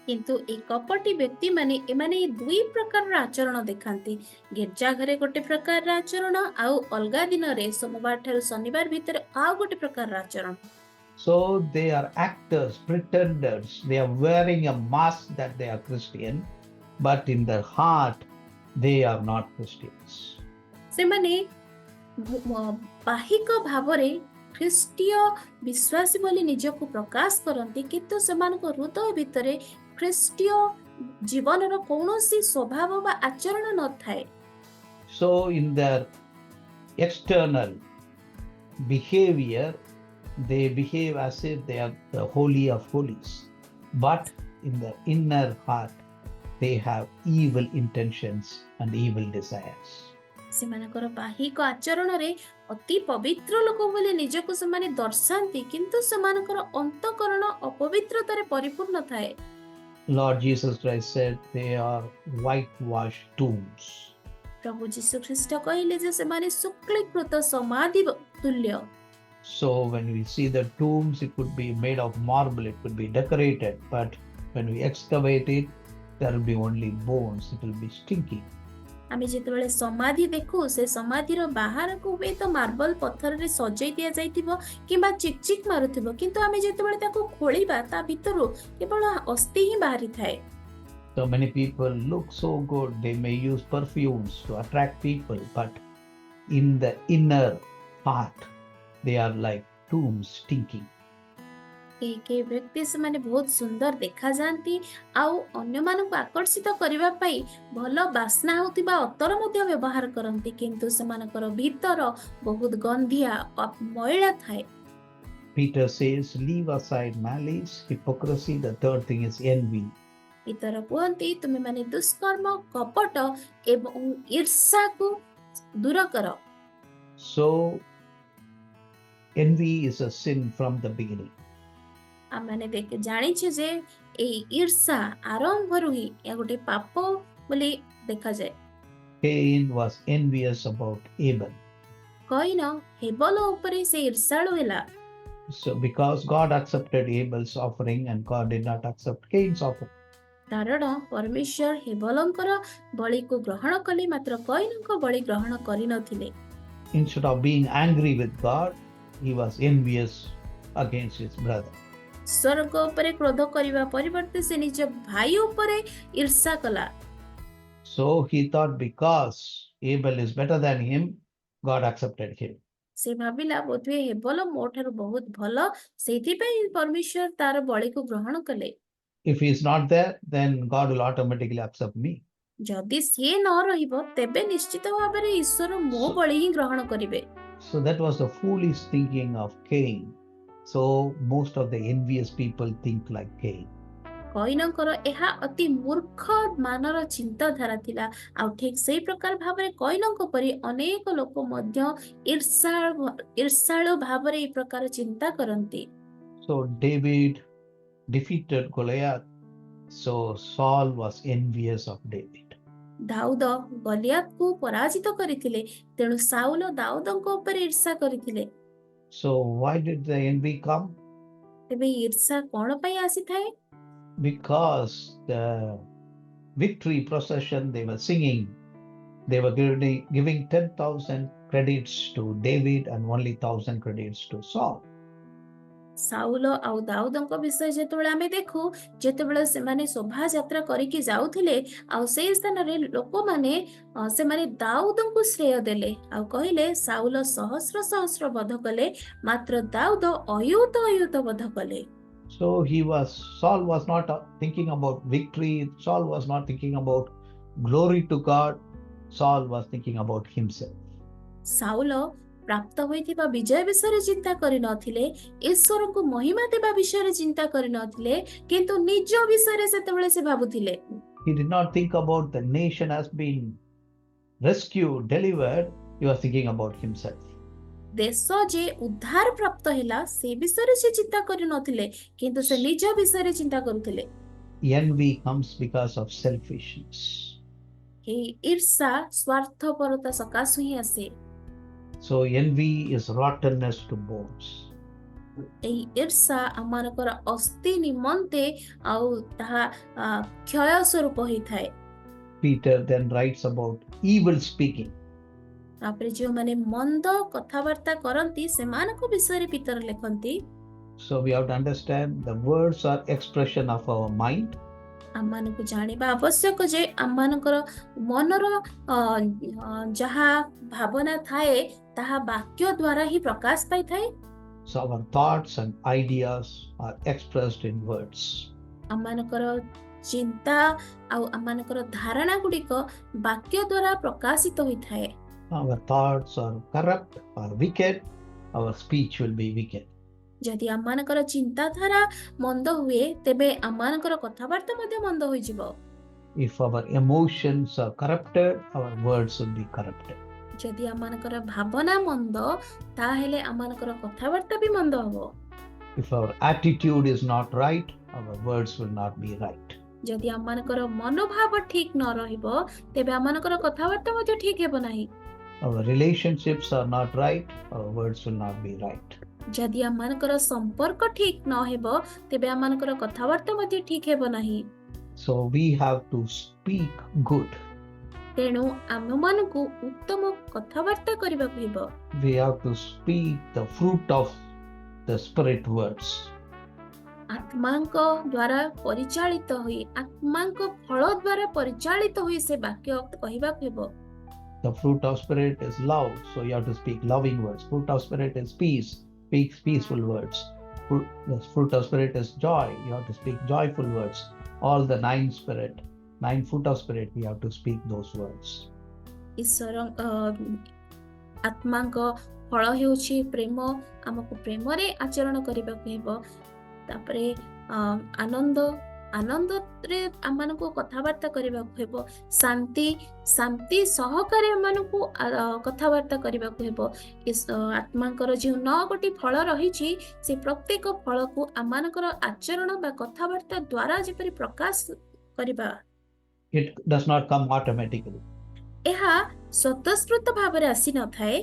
କିନ୍ତୁ ଏ କପଟି ବ୍ୟକ୍ତିମାନେ ଏମାନେ ଦୁଇ ପ୍ରକାରର ଆଚରଣ ଦେଖାନ୍ତି। ଗିର୍ଜା ଘରେ ଗୋଟେ ପ୍ରକାରର ଆଚରଣ ଆଉ ଅଲଗା ଦିନରେ ସୋମବାର ଠାରୁ ଶନିବାର ଭିତରେ ଆଉ ଗୋଟେ ପ୍ରକାରର ଆଚରଣ। So they are actors, pretenders. They are wearing a mask that they are Christian, but in their heart they are not Christians. ସେମାନେ ବାହିକ ଭାବରେ ଖ୍ରୀଷ୍ଟୀୟ ବିଶ୍ୱାସୀ ବୋଲି ନିଜକୁ ପ୍ରକାଶ କରନ୍ତି, କିନ୍ତୁ ସେମାନଙ୍କ ହୃଦୟ ଭିତରେ ଖ୍ରୀଷ୍ଟୀୟ ଜୀବନର କୌଣସି ସ୍ୱଭାବ ବା ଆଚରଣ ନଥାଏ। So in their external behavior, they behave as if they are the holy of holies, but in their inner heart they have evil intentions and evil desires. ସେମାନଙ୍କର ବାହିକ ଆଚରଣରେ ଅତି ପବିତ୍ର ଲୋକ ବୋଲି ନିଜକୁ ସେମାନେ ଦର୍ଶାନ୍ତି, କିନ୍ତୁ ସେମାନଙ୍କର ଅନ୍ତଃକରଣ ଅପବିତ୍ରତାରେ ପରିପୂର୍ଣ୍ଣ ଥାଏ। Lord Jesus Christ said they are whitewashed tombs. ପ୍ରଭୁ ଯୀଶୁ ଖ୍ରୀଷ୍ଟ କହିଲେ ଯେ ସେମାନେ ଶୁକ୍ଳୀକୃତ ସମାଧି ତୁଲ୍ୟ। So when we see the tombs, it could be made of marble, it could be decorated, but when we excavate it, there will be only bones, it will be stinking. ଆମେ ଯେତେବେଳେ ସମାଧି ଦେଖୁ, ସେ ସମାଧିର ବାହାରକୁ ହୁଏତ ମାର୍ବଲ ପଥରରେ ସଜେଇ ଦିଆଯାଇଥିବ କିମ୍ବା ଚିକ୍ ଚିକ୍ ମାରୁଥିବ, କିନ୍ତୁ ଆମେ ଯେତେବେଳେ ତାକୁ ଖୋଳିବା ତା ଭିତରୁ କେବଳ ଅସ୍ଥି ହିଁ ବାହାରିଥାଏ। So many people look so good, they may use perfumes to attract people, but in the inner heart, they are like tombs stinking. କେହି ବ୍ୟକ୍ତି ସେମାନେ ବହୁତ ସୁନ୍ଦର ଦେଖାଯାଆନ୍ତି ଆଉ ଅନ୍ୟମାନଙ୍କୁ ଆକର୍ଷିତ କରିବା ପାଇଁ ଭଲ ବାସ୍ନା ହେଉଥିବା ଅତର ମଧ୍ୟ ବ୍ୟବହାର କରନ୍ତି, କିନ୍ତୁ ସେମାନଙ୍କର ଭିତର ବହୁତ ଗନ୍ଧିଆ ମଇଳା ଥାଏ। Peter says, leave aside malice, hypocrisy. The third thing is envy. ପିତର କୁହନ୍ତି, ତୁମେମାନେ ଦୁଷ୍କର୍ମ, କପଟ ଏବଂ ଈର୍ଷାକୁ ଦୂର କର। So envy is a sin from the beginning. ଆମେ ଜାଣିଛୁ ଯେ ଏଇ ଈର୍ଷା ଆରମ୍ଭରୁ ହିଁ ଏହା ଗୋଟେ ପାପ ବୋଲି ଦେଖାଯାଏ। Cain was envious about Abel. କଇନ Hebbal ଉପରେ ସେ ଈର୍ଷାଳୁ ହେଲା। So because God accepted Abel's offering and God did not accept Cain's offering. କାରଣ ପରମେଶ୍ୱର ହେବଲଙ୍କର ବଳିକୁ ଗ୍ରହଣ କଲେ, ମାତ୍ର କଇନଙ୍କ ବଳି ଗ୍ରହଣ କରିନଥିଲେ। Instead of being angry with God, he was envious against his brother. ଈଶ୍ୱରଙ୍କ ଉପରେ କ୍ରୋଧ କରିବା ପରିବର୍ତ୍ତେ ସେ ନିଜ ଭାଇ ଉପରେ ଈର୍ଷା କଲା। So he thought because Abel is better than him, God accepted him. ସେ ଭାବିଲା ବୋଧହୁଏ ହେବଲ ମୋ ଠାରୁ ବହୁତ ଭଲ, ସେଇଥିପାଇଁ ପରମେଶ୍ୱର ତାର ବଳିକୁ ଗ୍ରହଣ କଲେ। If he is not there, then God will automatically accept me. ଯଦି ସିଏ ନ ରହିବ, ତେବେ ନିଶ୍ଚିତ ଭାବରେ ଈଶ୍ୱର ମୋ ବଳି ହିଁ ଗ୍ରହଣ କରିବେ। So that was the foolish thinking of Cain. So most of the envious people think like Cain. କଇନଙ୍କର ଏହା ଅତି ମୂର୍ଖ ମାନର ଚିନ୍ତାଧାରା ଥିଲା, ଆଉ ଠିକ ସେଇ ପ୍ରକାର ଭାବରେ କଇନଙ୍କ ପରି ଅନେକ ଲୋକ ମଧ୍ୟ ଈର୍ଷାଳୁ ଭାବରେ ଏହି ପ୍ରକାର ଚିନ୍ତା କରନ୍ତି। So David defeated Goliath. So Saul was envious of David. ଦାଉଦ ଗଲିଆତକୁ ପରାଜିତ କରିଥିଲେ, ତେଣୁ ସାଉଲ ଦାଉଦଙ୍କ ଉପରେ ଈର୍ଷା କରିଥିଲେ। So why did the envy come? ତେବେ ଈର୍ଷା କଣ ପାଇଁ ଆସିଥାଏ? Because the victory procession they were singing, they were giving 10,000 credits to David and only 1,000 credits to Saul. Saul ଆଉ ଦାଉଦଙ୍କ ବିଷୟ ଯେତେବେଳେ ଆମେ ଦେଖୁ, ଯେତେବେଳେ ସେମାନେ ଶୋଭାଯାତ୍ରା କରିକି ଯାଉଥିଲେ ଆଉ ସେଇ ସ୍ଥାନରେ ଲୋକମାନେ ସେମାନେ ଦାଉଦଙ୍କୁ ଶ୍ରେୟ ଦେଲେ ଆଉ କହିଲେ ସାଉଲ ସହସ୍ର ସହସ୍ର ବଧ କଲେ, ମାତ୍ର ଦାଉଦ ଅୟୁତ ବଧ କଲେ। So Saul was not thinking about victory. Saul was not thinking about glory to God. Saul was thinking about himself. Saul ପ୍ରାପ୍ତ ହୋଇଥିବା ବିଜୟ ବିଷୟରେ ଚିନ୍ତା କରିନଥିଲେ, ଈଶ୍ୱରଙ୍କୁ ମହିମା ଦେବା ବିଷୟରେ ଚିନ୍ତା କରିନଥିଲେ, କିନ୍ତୁ ନିଜ ବିଷୟରେ ସେତେବେଳେ ସେ ଭାବୁଥିଲେ। He did not think about the nation has been rescued, delivered. He was thinking about himself. ଦେଶ ଯେ ଉଦ୍ଧାର ପ୍ରାପ୍ତ ହେଲା ସେ ବିଷୟରେ ସେ ଚିନ୍ତା କରିନଥିଲେ, କିନ୍ତୁ ସେ ନିଜ ବିଷୟରେ ଚିନ୍ତା କରୁଥିଲେ। Envy comes because of selfishness. ଏହି ଈର୍ଷା ସ୍ୱାର୍ଥପରତା ସକାଶୁ ହିଁ ଆସେ। So envy is rottenness to bones. ଏହି ଈର୍ଷା ଆମମାନଙ୍କର ଅସ୍ଥି ନିମନ୍ତେ ଆଉ ତାହା କ୍ଷୟ ସ୍ୱରୂପ ହେଇଥାଏ। Peter then writes about evil speaking. ତାପରେ ଯେଉଁମାନେ ମନ୍ଦ କଥାବାର୍ତ୍ତା କରନ୍ତି ସେମାନଙ୍କ ବିଷୟରେ ପିତର ଲେଖନ୍ତି। So we have to understand the words are expression of our mind. ଆମମାନଙ୍କୁ ଜାଣିବା ଆବଶ୍ୟକ ଯେ ଆମମାନଙ୍କର ମନର ଯାହା ଭାବନା ଥାଏ ତାହା ବାକ୍ୟ ଦ୍ୱାରା ହିଁ ପ୍ରକାଶ ପାଇଥାଏ। So our thoughts and ideas are expressed in words. ଆମମାନଙ୍କର ଚିନ୍ତା ଆଉ ଆମମାନଙ୍କର ଧାରଣା ଗୁଡ଼ିକ ବାକ୍ୟ ଦ୍ୱାରା ପ୍ରକାଶିତ ହୋଇଥାଏ। Our thoughts are corrupt or wicked, our speech will be wicked. ଯଦି ଆମମାନଙ୍କର ଚିନ୍ତାଧାରା ମନ୍ଦ ହୁଏ ତେବେ ଆମମାନଙ୍କର କଥାବାର୍ତ୍ତା ମଧ୍ୟ ମନ୍ଦ ହୋଇଯିବ। If our emotions are corrupted, our words will be corrupted. ଯଦି ଆମମାନଙ୍କର ଭାବନା ମନ୍ଦ ତାହେଲେ ଆମମାନଙ୍କର କଥାବାର୍ତ୍ତା ବି ମନ୍ଦ ହବ। If our attitude is not right, our words will not be right. ଯଦି ଆମମାନଙ୍କର ମନୋଭାବ ଠିକ ନ ରହିବ ତେବେ ଆମମାନଙ୍କର କଥାବାର୍ତ୍ତା ମଧ୍ୟ ଠିକ ହେବ ନାହିଁ। Our relationships are not right, our words will not be right. ଯଦି ଆମମାନଙ୍କର ସମ୍ପର୍କ ଠିକ ନ ହେବ ତେବେ ଆମମାନଙ୍କର କଥାବାର୍ତ୍ତା ମଧ୍ୟ ଠିକ ହେବ ନାହିଁ। So we have to speak good. ତେଣୁ ଆମମାନଙ୍କୁ ଉତ୍ତମ କଥାବାର୍ତ୍ତା କରିବାକୁ ହେବ। We have to speak the fruit of the spirit words. ଆତ୍ମାଙ୍କ ଦ୍ୱାରା ପରିଚାଳିତ ହୋଇ ଆତ୍ମାଙ୍କ ଫଳ ଦ୍ୱାରା ପରିଚାଳିତ ହୋଇ ସେ ବାକ୍ୟ କହିବାକୁ ହେବ। The fruit of spirit is love, so you have to speak loving words. Fruit of spirit is peace, speak peaceful words. The fruit of spirit is joy, you have to speak joyful words. All the nine fruit of spirit, we have to speak those words. ଈଶ୍ୱର ଆତ୍ମାଙ୍କ ଫଳ ହେଉଛି ପ୍ରେମ, ଆମକୁ ପ୍ରେମରେ ଆଚରଣ କରିବାକୁ ହେବ। ତାପରେ ଆନନ୍ଦରେ ଆମମାନଙ୍କୁ କଥାବାର୍ତ୍ତା କରିବାକୁ ହେବ। ଶାନ୍ତି ସହକାରେ ଆମମାନଙ୍କୁ କଥାବାର୍ତ୍ତା କରିବାକୁ ହେବ। ଆତ୍ମାଙ୍କର ଯେଉଁ 9ଗୋଟି ଫଳ ରହିଛି ସେ ପ୍ରତ୍ୟେକ ଫଳକୁ ଆମମାନଙ୍କର ଆଚରଣ ବା କଥାବାର୍ତ୍ତା ଦ୍ୱାରା ଯେପରି ପ୍ରକାଶ କରିବା। It does not come automatically. ଏହା ସ୍ୱତଃସ୍ଫୂର୍ତ୍ତ ଭାବରେ ଆସିନଥାଏ।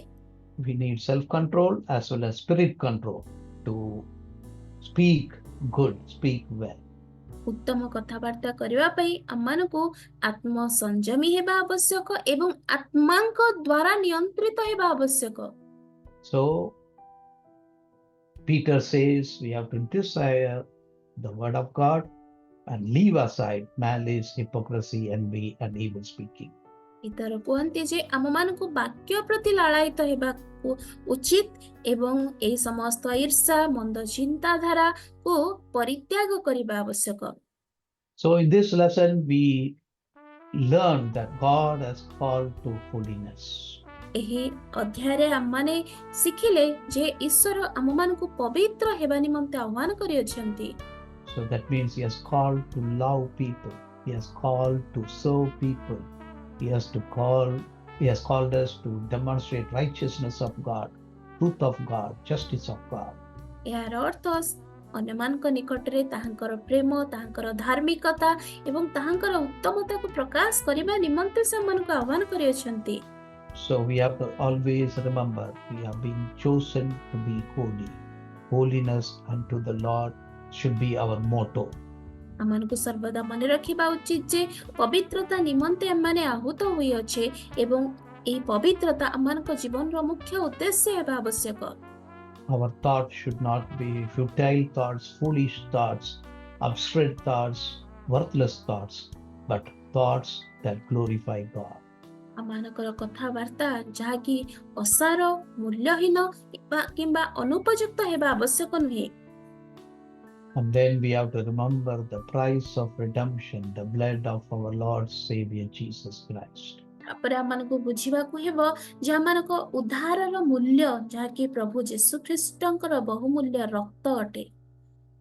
We need self-control as well as spirit control to speak good, speak well. ଉତ୍ତମ କଥାବାର୍ତ୍ତା କରିବା ପାଇଁ ଆମମାନଙ୍କୁ ଆତ୍ମ ସଂଯମୀ ହେବା ଆବଶ୍ୟକ ଏବଂ ଆତ୍ମାଙ୍କ ଦ୍ୱାରା ନିୟନ୍ତ୍ରିତ ହେବା ଆବଶ୍ୟକ। So Peter says we have to desire the word of God and leave aside malice, hypocrisy, envy, and evil speaking. ପିତର କୁହନ୍ତି ଯେ ଆମମାନଙ୍କୁ ବାକ୍ୟ ପ୍ରତି ଲାଳାୟିତ ହେବାକୁ ଉଚିତ ଏବଂ ଏହି ସମସ୍ତ ଈର୍ଷା ମନ୍ଦ ଚିନ୍ତାଧାରାକୁ ପରିତ୍ୟାଗ କରିବା ଆବଶ୍ୟକ। So in this lesson we learn that God has called to holiness. ଏହି ଅଧ୍ୟାୟରେ ଆମମାନେ ଶିଖିଲେ ଯେ ଈଶ୍ୱର ଆମମାନଙ୍କୁ ପବିତ୍ର ହେବା ନିମନ୍ତେ ଆହ୍ୱାନ କରିଅଛନ୍ତି। So that means he has called to love people, he has called to serve people, he has called us to demonstrate righteousness of God, truth of God, justice of God. ଏହାର ଅର୍ଥ ଅନ୍ୟମାନଙ୍କ ନିକଟରେ ତାହାଙ୍କର ପ୍ରେମ, ତାହାଙ୍କର ଧାର୍ମିକତା ଏବଂ ତାହାଙ୍କର ଉତ୍ତମତାକୁ ପ୍ରକାଶ କରିବା ନିମନ୍ତେ ସେମାନଙ୍କୁ ଆହ୍ୱାନ କରିଅଛନ୍ତି। So we have to always remember we have been chosen to be holy. Holiness unto the Lord should be our motto. ଆମମାନଙ୍କୁ ସର୍ବଦା ମନେ ରଖିବା ଉଚିତ ଯେ ପବିତ୍ରତା ନିମନ୍ତେ ଆମମାନେ ଆହୁତ ହୋଇଅଛେ ଏବଂ ଏହି ପବିତ୍ରତା ଆମମାନଙ୍କ ଜୀବନର ମୁଖ୍ୟ ଉଦ୍ଦେଶ୍ୟ ହେବା ଆବଶ୍ୟକ। Our thoughts should not be futile thoughts, foolish thoughts, abstract thoughts, worthless thoughts, but thoughts that glorify God. ଆମମାନଙ୍କର କଥାବାର୍ତ୍ତା ଯାହାକି ଅସାର, ମୂଲ୍ୟହୀନ କିମ୍ବା ଅନୁପଯୁକ୍ତ ହେବା ଆବଶ୍ୟକ ନୁହେଁ। And then we have to remember the price of redemption, the blood of our Lord Savior Jesus Christ. ତାପରେ ଆମମାନଙ୍କୁ ବୁଝିବାକୁ ହେବ ଯେ ଆମମାନଙ୍କ ଉଦ୍ଧାରର ମୂଲ୍ୟ ଯାହାକି ପ୍ରଭୁ ଯୀଶୁ ଖ୍ରୀଷ୍ଟଙ୍କର ବହୁମୂଲ୍ୟ ରକ୍ତ ଅଟେ।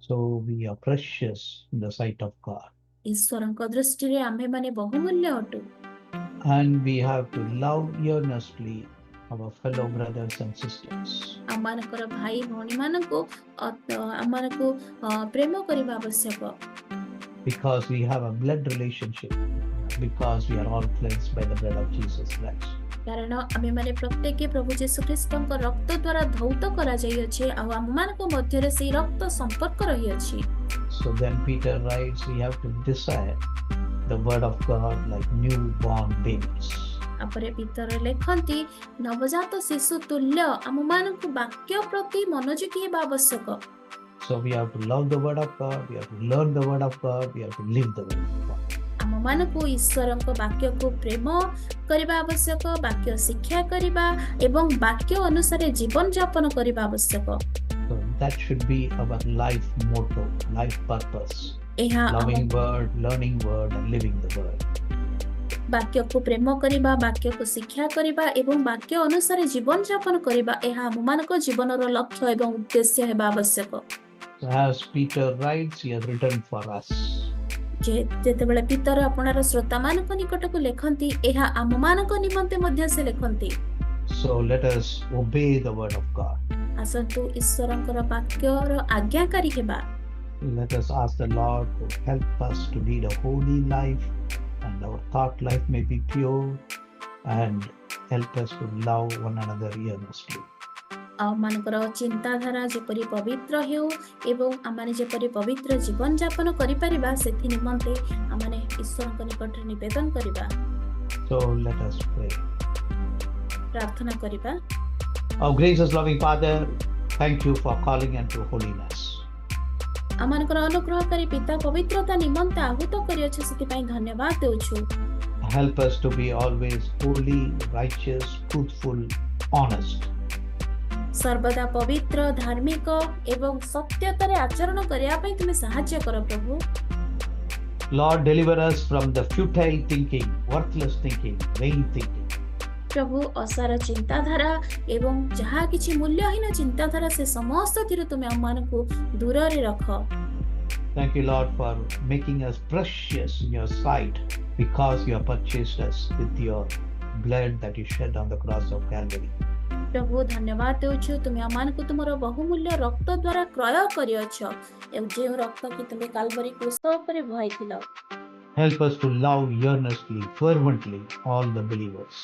So we are precious in the sight of God. ଈଶ୍ୱରଙ୍କ ଦୃଷ୍ଟିରେ ଆମ୍ଭେମାନେ ବହୁମୂଲ୍ୟ ଅଟୁ। And we have to love earnestly our fellow brothers and sisters. ଆମମାନଙ୍କର ଭାଇ ଭଉଣୀମାନଙ୍କୁ ଆମମାନଙ୍କୁ ପ୍ରେମ କରିବା ଆବଶ୍ୟକ। Because we have a blood relationship, because we are all cleansed by the blood of Jesus Christ. କାରଣ ଆମେମାନେ ପ୍ରତ୍ୟେକ ପ୍ରଭୁ ଯୀଶୁ ଖ୍ରୀଷ୍ଟଙ୍କ ରକ୍ତ ଦ୍ୱାରା ଧୌତ କରାଯାଇଅଛେ ଆଉ ଆମମାନଙ୍କ ମଧ୍ୟରେ ସେହି ରକ୍ତ ସମ୍ପର୍କ ରହିଅଛି। So then Peter writes, we have to desire the word of God like newborn babies. ତାପରେ ପିତର ଲେଖନ୍ତି ନବଜାତ ଶିଶୁ ତୁଲ୍ୟ ଆମମାନଙ୍କୁ ବାକ୍ୟ ପ୍ରତି ମନୋଯୋଗୀ ହେବା ଆବଶ୍ୟକ। So we have to love the word of God, we have to learn the word of God, we have to live the word of God. ଆମମାନଙ୍କୁ ଈଶ୍ୱରଙ୍କ ବାକ୍ୟକୁ ପ୍ରେମ କରିବା ଆବଶ୍ୟକ, ବାକ୍ୟ ଶିକ୍ଷା କରିବା ଏବଂ ବାକ୍ୟ ଅନୁସାରେ ଜୀବନ ଯାପନ କରିବା ଆବଶ୍ୟକ। So that should be our life motto, life purpose. ଏହା Loving word, learning word, and living the word. ବାକ୍ୟକୁ ପ୍ରେମ କରିବା, ବାକ୍ୟକୁ ଶିକ୍ଷା କରିବା ଏବଂ ବାକ୍ୟ ଅନୁସାରେ ଜୀବନ ଯାପନ କରିବା ଏହା ଆମମାନଙ୍କ ଜୀବନର ଲକ୍ଷ୍ୟ ଏବଂ ଉଦ୍ଦେଶ୍ୟ ହେବା ଆବଶ୍ୟକ। So as Peter writes, he has written for us. ଯେତେବେଳେ ପିତର ଆପଣାର ଶ୍ରୋତାମାନଙ୍କ ନିକଟକୁ ଲେଖନ୍ତି ଏହା ଆମମାନଙ୍କ ନିମନ୍ତେ ମଧ୍ୟ ସେ ଲେଖନ୍ତି। So let us obey the word of God. ଆସନ୍ତୁ ଈଶ୍ୱରଙ୍କର ବାକ୍ୟର ଆଜ୍ଞାକାରୀ ହେବା। Let us ask the Lord to help us to lead a holy life, and our thought life may be pure, and help us to love one another earnestly. ଆମମାନଙ୍କର ଚିନ୍ତାଧାରା ଯେପରି ପବିତ୍ର ହେଉ ଏବଂ ଆମେ ଯେପରି ପବିତ୍ର ଜୀବନ ଯାପନ କରିପାରିବା ସେଥି ନିମନ୍ତେ ଆମେ ଈଶ୍ୱରଙ୍କ ନିକଟରେ ନିବେଦନ କରିବା। So let us pray. ପ୍ରାର୍ଥନା କରିବା। Our gracious loving Father, thank you for calling unto holiness. ଆମମାନଙ୍କର ଅନୁଗ୍ରହକାରୀ ପିତା ପବିତ୍ରତା ନିମନ୍ତେ ଆହୁତ କରିଅଛୁ ସେଥିପାଇଁ ଧନ୍ୟବାଦ ଦେଉଛୁ। Help us to be always holy, righteous, truthful, honest. ସର୍ବଦା ପବିତ୍ର, ଧାର୍ମିକ ଏବଂ ସତ୍ୟତାରେ ଆଚରଣ କରିବା ପାଇଁ ତୁମେ ସାହାଯ୍ୟ କର ପ୍ରଭୁ। Lord, deliver us from the futile thinking, worthless thinking, vain thinking. ପ୍ରଭୁ ଅସାର ଚିନ୍ତାଧାରା ଏବଂ ଯାହା କିଛି ମୂଲ୍ୟହୀନ ଚିନ୍ତାଧାରା ସେ ସମସ୍ତଥିରୁ ତୁମେ ଆମମାନଙ୍କୁ ଦୂରରେ ରଖ। Thank you, Lord, for making us precious in your sight because you have purchased us with your blood that you shed on the cross of Calvary. ପ୍ରଭୁ ଧନ୍ୟବାଦ ଦେଉଛୁ ତୁମେ ଆମମାନଙ୍କୁ ତୁମର ବହୁମୂଲ୍ୟ ରକ୍ତ ଦ୍ୱାରା କ୍ରୟ କରିଅଛ ଏବଂ ଯେଉଁ ରକ୍ତ କି ତୁମେ କାଲବରୀ କ୍ରୁଶ ଉପରେ ବୁହାଇଥିଲ। Help us to love earnestly, fervently all the believers.